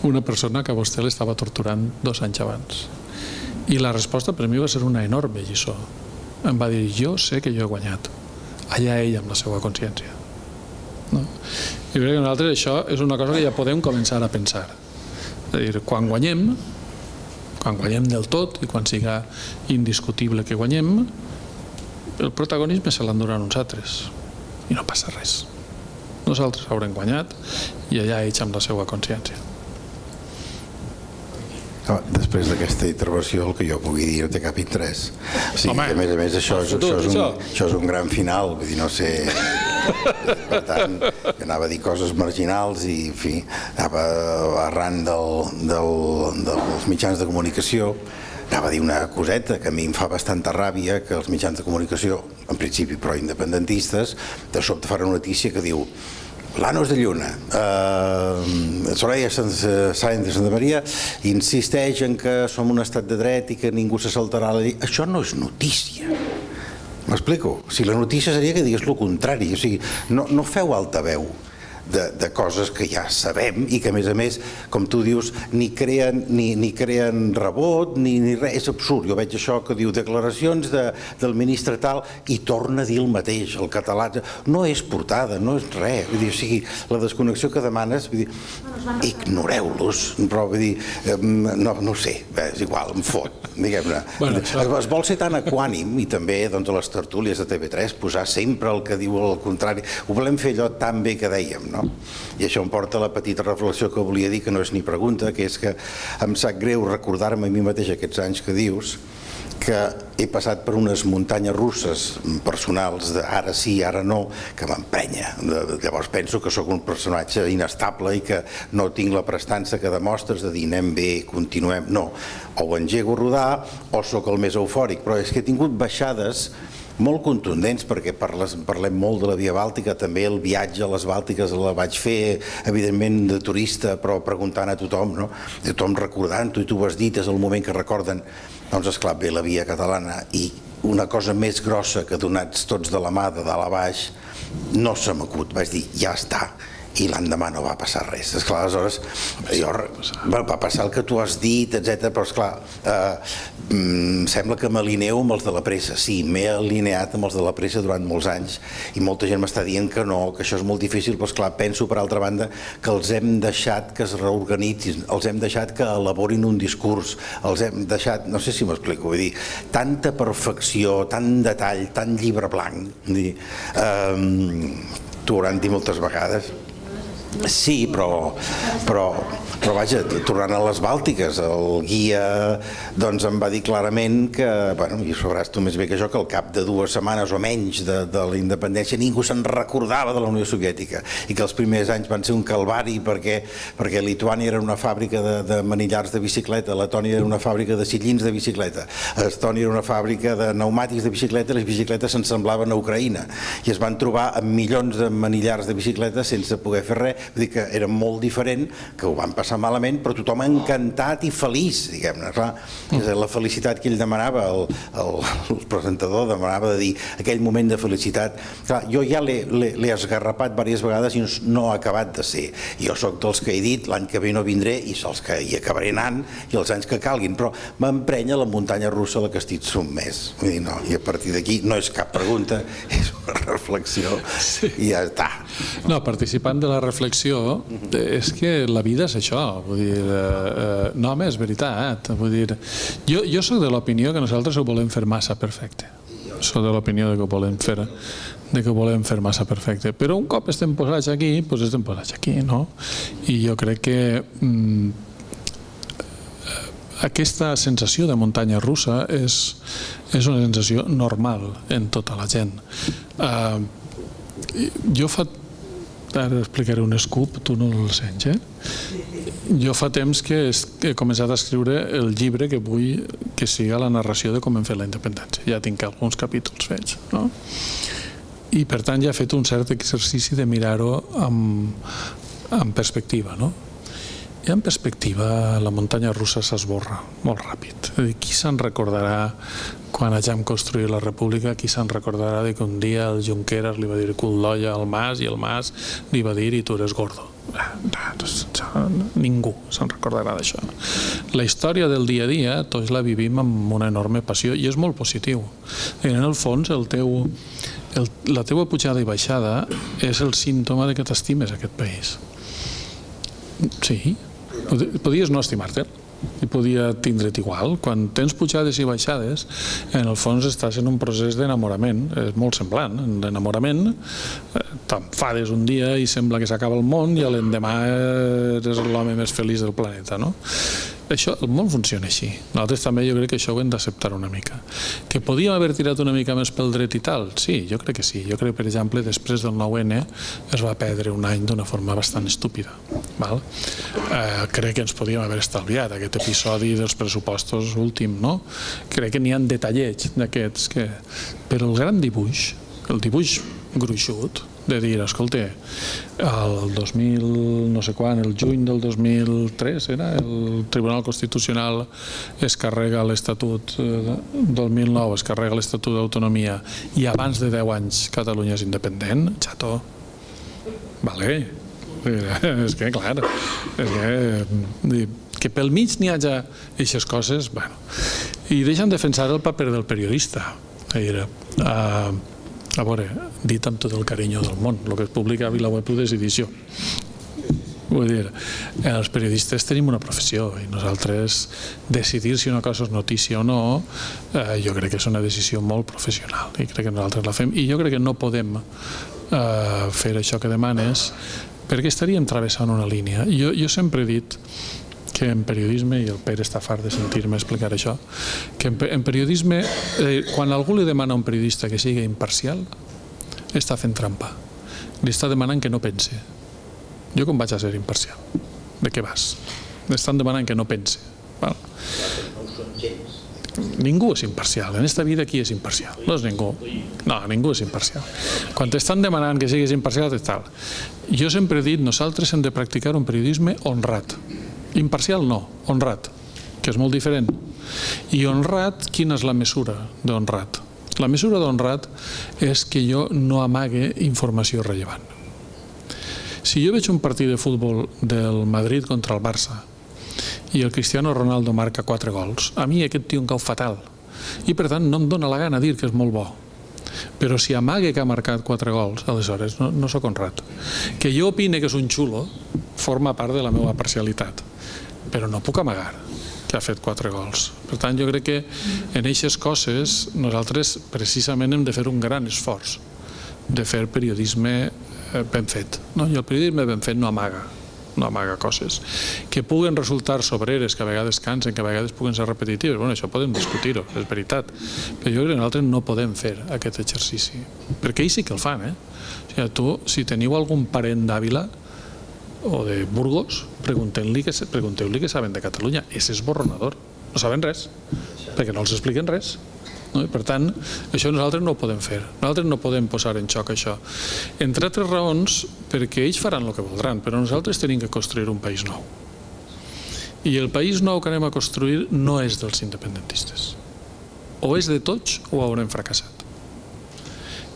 una persona que vostè l'estava torturant 2 anys abans? I la resposta per mi va ser una enorme lliçó. Em va dir, jo sé que jo he guanyat. Allà ell amb la seva consciència. Jo crec que nosaltres això és una cosa que ja podem començar a pensar. És a dir, quan guanyem del tot i quan siga indiscutible que guanyem, el protagonisme se l'enduran uns altres i no passa res. Nosaltres haurem guanyat i allà ells amb la seva consciència. Després d'aquesta intervenció el que jo pugui dir no té cap interès. A més, això és un gran final, vull dir, no sé... Per tant, jo anava a dir coses marginals i, en fi, anava arran dels mitjans de comunicació, anava a dir una coseta que a mi em fa bastanta ràbia, que els mitjans de comunicació, en principi però independentistes, de sobte fan una notícia que diu l'Anos de Lluna, Soraya Sáenz de Santa Maria insisteix en que som un estat de dret i que ningú se saltarà la llei. Això no és notícia. M'explico? Si la notícia seria que digués el contrari, o sigui, no feu altaveu de coses que ja sabem i que, a més, com tu dius, ni creen rebot ni res. És absurd. Jo veig això que diu declaracions del ministre tal i torna a dir el mateix. El català no és portada, no és res. Vull dir, o sigui, la desconnexió que demanes, vull dir, ignoreu-los, però vull dir, no sé, és igual, em fot, diguem-ne. Es vol ser tan equànim i també a les tertúlies de TV3 posar sempre el que diu el contrari. Ho volem fer allò tan bé que dèiem, no? I això em porta a la petita reflexió que volia dir, que no és ni pregunta, que és que em sap greu recordar-me a mi mateix aquests anys que dius que he passat per unes muntanyes russes personals de ara sí, ara no, que m'emprenya. Llavors penso que sóc un personatge inestable i que no tinc la prestança que demostres de dir anem bé, continuem. No, o ho engego a rodar o sóc el més eufòric, però és que he tingut baixades molt contundents, perquè parlem molt de la Via Bàltica, també el viatge a les Bàltiques la vaig fer, evidentment, de turista, però preguntant a tothom, no? Tothom recordant-ho, i tu ho has dit, és el moment que recorden, doncs esclar, ve la Via Catalana, i una cosa més grossa que donats tots de la mà, de dalt a baix, no se m'acut, vaig dir, ja està, i l'endemà no va passar res. Esclar, aleshores, va passar el que tu has dit, etc. Però, esclar, sembla que m'alineo amb els de la pressa. Sí, m'he alineat amb els de la pressa durant molts anys i molta gent m'està dient que no, que això és molt difícil, però, esclar, penso, per altra banda, que els hem deixat que es reorganitzin, els hem deixat que elaborin un discurs, els hem deixat, no sé si m'explico, vull dir, tanta perfecció, tant detall, tant llibre blanc, t'ho hauran dit moltes vegades. Sí, però vaja, tornant a les Bàltiques, el guia doncs em va dir clarament que, bueno, i sabràs tu més bé que jo, que al cap de 2 setmanes o menys de la independència ningú se'n recordava de la Unió Soviètica i que els primers anys van ser un calvari perquè Lituània era una fàbrica de manillars de bicicleta, Letònia era una fàbrica de sillins de bicicleta, Estònia era una fàbrica de pneumàtics de bicicleta, les bicicletes s'ensemblaven a Ucraïna i es van trobar amb milions de manillars de bicicleta sense poder fer res. Vull dir que era molt diferent, que ho van passar malament, però tothom encantat i feliç, diguem-ne, clar. La felicitat que ell demanava, el presentador demanava de dir aquell moment de felicitat. Clar, jo ja l'he esgarrapat diverses vegades i no ha acabat de ser. Jo sóc dels que he dit, l'any que ve no vindré i els que hi acabaré anant i els anys que calguin, però m'emprenya la muntanya russa a la que estic sotmès. Vull dir, no, i a partir d'aquí no és cap pregunta, és una reflexió i ja està. No, participant de la reflexió, és que la vida és això, vull dir, no, home, és veritat, vull dir, jo soc de l'opinió que nosaltres ho volem fer massa perfecte, soc de l'opinió que ho volem fer massa perfecte, però un cop estem posats aquí, doncs estem posats aquí, no? I jo crec que aquesta sensació de muntanya russa és una sensació normal en tota la gent. Jo ara explicaré un scoop, tu no el sents, Jo fa temps que he començat a escriure el llibre que vull que siga la narració de com hem fet la independència. Ja tinc alguns capítols fets, no? I per tant ja he fet un cert exercici de mirar-ho amb perspectiva, no? I en perspectiva la muntanya russa s'esborra molt ràpid. Qui se'n recordarà quan hàgim construït la república, qui se'n recordarà que un dia el Junqueras li va dir cul d'olla al Mas i el Mas li va dir i tu eres gordo. Ningú se'n recordarà d'això. La història del dia a dia tots la vivim amb una enorme passió i és molt positiu. En el fons el teu la teva pujada i baixada és el símptoma de que t'estimes aquest país. Sí, podies no estimar-te'l i podia tindre't igual. Quan tens pujades i baixades, en el fons estàs en un procés d'enamorament, és molt semblant. En l'enamorament t'enfades un dia i sembla que s'acaba el món i l'endemà eres l'home més feliç del planeta, no? Això, el món funciona així. Nosaltres també jo crec que això ho hem d'acceptar una mica. Que podíem haver tirat una mica més pel dret i tal? Sí, jo crec que sí. Jo crec, per exemple, després del 9-N es va perdre un any d'una forma bastant estúpida. Crec que ens podíem haver estalviat aquest episodi dels pressupostos últim, no? Crec que n'hi ha detallets d'aquests que... Però el gran dibuix, el dibuix gruixut, de dir, escolta, el 2000, no sé quan, el juny del 2003, el Tribunal Constitucional es carrega l'Estatut del 2009, es carrega l'Estatut d'Autonomia i abans de 10 anys Catalunya és independent, xato. Vale. És que, clar, que pel mig n'hi hagi aquestes coses, bueno. I deixen defensar el paper del periodista. A veure, dit amb tot el carinyo del món, el que es publica a VilaWeb ho és edició. Vull dir, els periodistes tenim una professió i nosaltres decidir si una cosa és notícia o no, jo crec que és una decisió molt professional i crec que nosaltres la fem i jo crec que no podem fer això que demanes perquè estaríem travessant una línia. Jo sempre he dit que en periodisme, i el Pere està fart de sentir-me explicar això, que en periodisme, quan algú li demana a un periodista que sigui imparcial, està fent trampa. Li està demanant que no pense. Jo com vaig a ser imparcial? De què vas? M'estan demanant que no pense. Ningú és imparcial. En esta vida qui és imparcial? No és ningú. No, ningú és imparcial. Quan t'estan demanant que siguis imparcial, tal. Jo sempre he dit, nosaltres hem de practicar un periodisme honrat. Imparcial no, honrat, que és molt diferent. I honrat, quina és la mesura d'honrat? La mesura d'honrat és que jo no amague informació rellevant. Si jo veig un partit de futbol del Madrid contra el Barça i el Cristiano Ronaldo marca 4 gols, a mi aquest tio em cau fatal i per tant no em dóna la gana dir que és molt bo. Però si amague que ha marcat 4 gols, aleshores no soc honrat. Que jo opine que és un xulo forma part de la meva parcialitat, però no puc amagar que ha fet 4 gols. Per tant, jo crec que en aquestes coses nosaltres precisament hem de fer un gran esforç de fer periodisme ben fet. I el periodisme ben fet no amaga coses que puguen resultar sobreres, que a vegades cansen, que a vegades puguen ser repetitives. Bueno, això podem discutir-ho, és veritat. Però jo crec que nosaltres no podem fer aquest exercici. Perquè ells sí que el fan, Tu, si teniu algun parent d'Àvila o de Burgos, pregunteu-li què saben de Catalunya. És esborronador. No saben res, perquè no els expliquen res. Per tant, això nosaltres no ho podem fer. Nosaltres no podem posar en xoc això. Entre altres raons, perquè ells faran el que voldran, però nosaltres tenim que construir un país nou. I el país nou que anem a construir no és dels independentistes. O és de tots o haurem fracassat.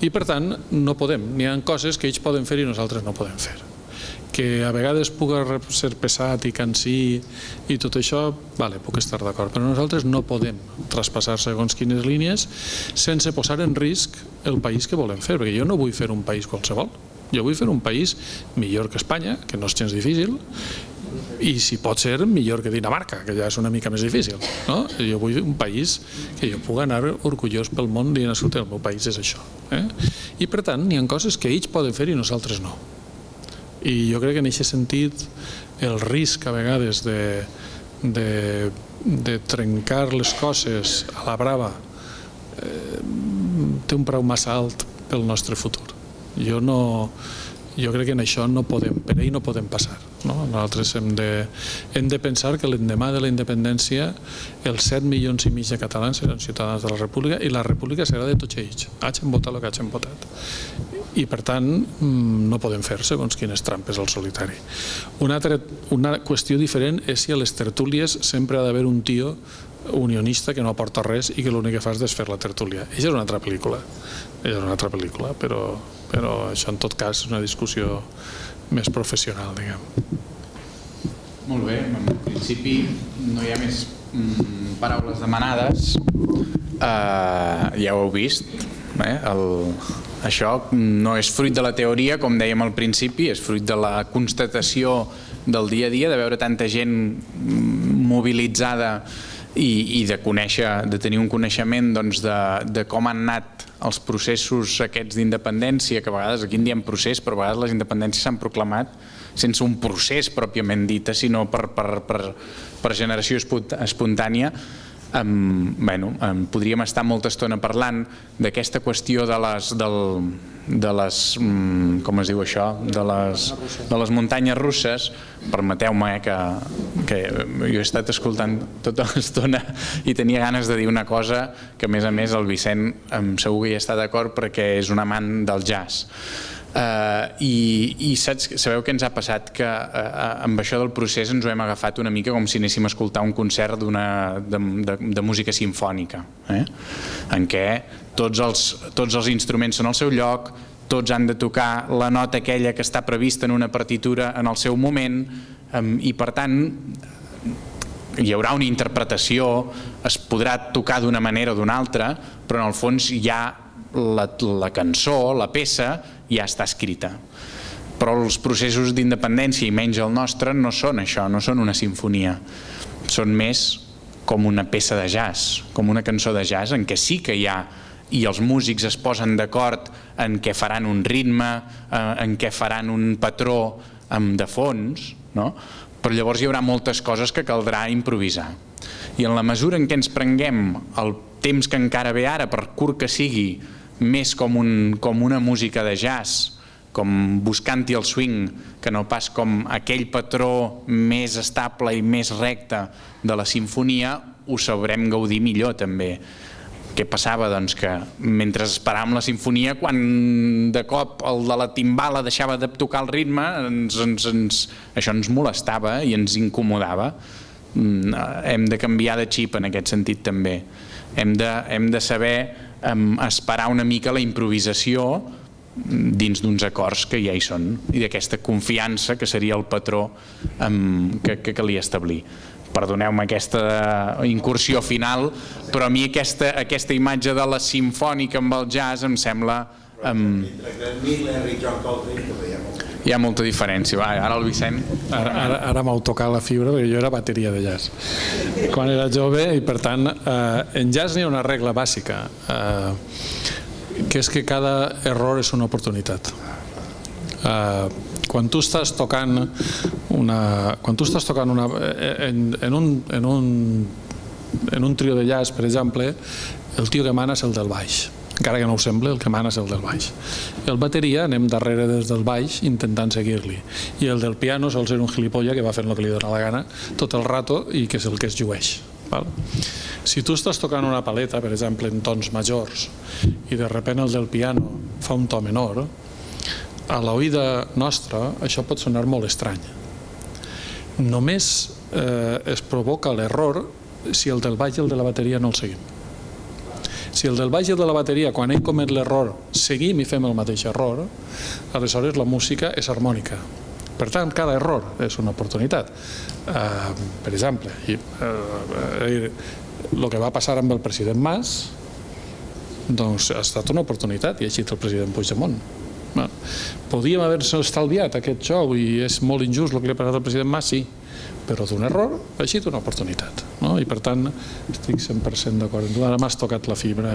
I per tant, no podem. N'hi ha coses que ells poden fer i nosaltres no podem fer. Que a vegades pugui ser pesat i cansí i tot això, puc estar d'acord, però nosaltres no podem traspassar segons quines línies sense posar en risc el país que volem fer, perquè jo no vull fer un país qualsevol, jo vull fer un país millor que Espanya, que no és gens difícil, i si pot ser millor que Dinamarca, que ja és una mica més difícil. Jo vull un país que jo pugui anar orgullós pel món dient que el meu país és això. I per tant, n'hi ha coses que ells poden fer i nosaltres no. I jo crec que en aquest sentit el risc a vegades de trencar les coses a la brava té un preu massa alt pel nostre futur. Jo crec que en això no podem, per ell no podem passar. Nosaltres hem de pensar que l'endemà de la independència els 7,5 milions de catalans seran ciutadans de la República i la República serà de tots ells, hagin votat el que hagin votat. I per tant no podem fer segons quines trampes al solitari. Una qüestió diferent és si a les tertúlies sempre ha d'haver un tio unionista que no aporta res i que l'únic que fa és desfer la tertúlia. Això és una altra pel·lícula, però això en tot cas és una discussió més professional, diguem. Molt bé, en principi no hi ha més paraules demanades. Ja ho heu vist, Això no és fruit de la teoria, com dèiem al principi, és fruit de la constatació del dia a dia, de veure tanta gent mobilitzada i de conèixer, de tenir un coneixement de com han anat els processos aquests d'independència, que a vegades aquí en diem procés, però a vegades les independències s'han proclamat sense un procés pròpiament dit, sinó per generació espontània. Podríem estar molta estona parlant d'aquesta qüestió de les com es diu això, de les muntanyes russes. Permeteu-me que jo he estat escoltant tota l'estona i tenia ganes de dir una cosa que a més el Vicent segur que hi està d'acord perquè és un amant del jazz. I sabeu què ens ha passat? Que amb això del procés ens ho hem agafat una mica com si anéssim a escoltar un concert de música simfònica, en què tots els instruments són al seu lloc, tots han de tocar la nota aquella que està prevista en una partitura en el seu moment, i per tant hi haurà una interpretació, es podrà tocar d'una manera o d'una altra, però en el fons hi ha la cançó, la peça, ja està escrita. Però els processos d'independència, i menys el nostre, no són això, no són una sinfonia. Són més com una peça de jazz, com una cançó de jazz en què sí que hi ha, i els músics es posen d'acord en què faran un ritme, en què faran un patró de fons, però llavors hi haurà moltes coses que caldrà improvisar. I en la mesura en què ens prenguem el temps que encara ve ara, per curt que sigui, més com una música de jazz, com buscant-hi el swing, que no pas com aquell patró més estable i més recte de la sinfonia, ho sabrem gaudir millor també. Què passava? Doncs que mentre esperàvem la sinfonia, quan de cop el de la timbala deixava de tocar el ritme, això ens molestava i ens incomodava. Hem de canviar de xip en aquest sentit també. Hem de saber esperar una mica la improvisació dins d'uns acords que ja hi són i d'aquesta confiança que seria el patró que calia establir. Perdoneu-me aquesta incursió final, però a mi aquesta imatge de la simfònica amb el jazz em sembla... Hi ha molta diferència. Ara el Vicent... Ara m'heu tocat la fibra perquè jo era bateria de jazz quan era jove i per tant en jazz n'hi ha una regla bàsica que és que cada error és una oportunitat. Quan tu estàs tocant en un trio de jazz, per exemple, el tio que mana és el del baix, encara que no ho sembli, el que mana és el del baix. El bateria anem darrere des del baix intentant seguir-li, i el del piano sol ser un gilipolla que va fent el que li dona la gana tot el rato i que és el que es llueix. Si tu estàs tocant una paleta, per exemple, en tons majors, i de sobte el del piano fa un to menor, a l'oïda nostra això pot sonar molt estrany. Només es provoca l'error si el del baix i el de la bateria no el seguim. Si el del baix i el de la bateria, quan ell comet l'error, seguim i fem el mateix error, aleshores la música és harmònica. Per tant, cada error és una oportunitat. Per exemple, el que va passar amb el president Mas doncs ha estat una oportunitat i ha eixit el president Puigdemont. Podíem haver-se estalviat aquest xou i és molt injust el que li ha passat al president Mas, sí, però d'un error ha eixit una oportunitat. I per tant estic 100% d'acord. Ara m'has tocat la fibra.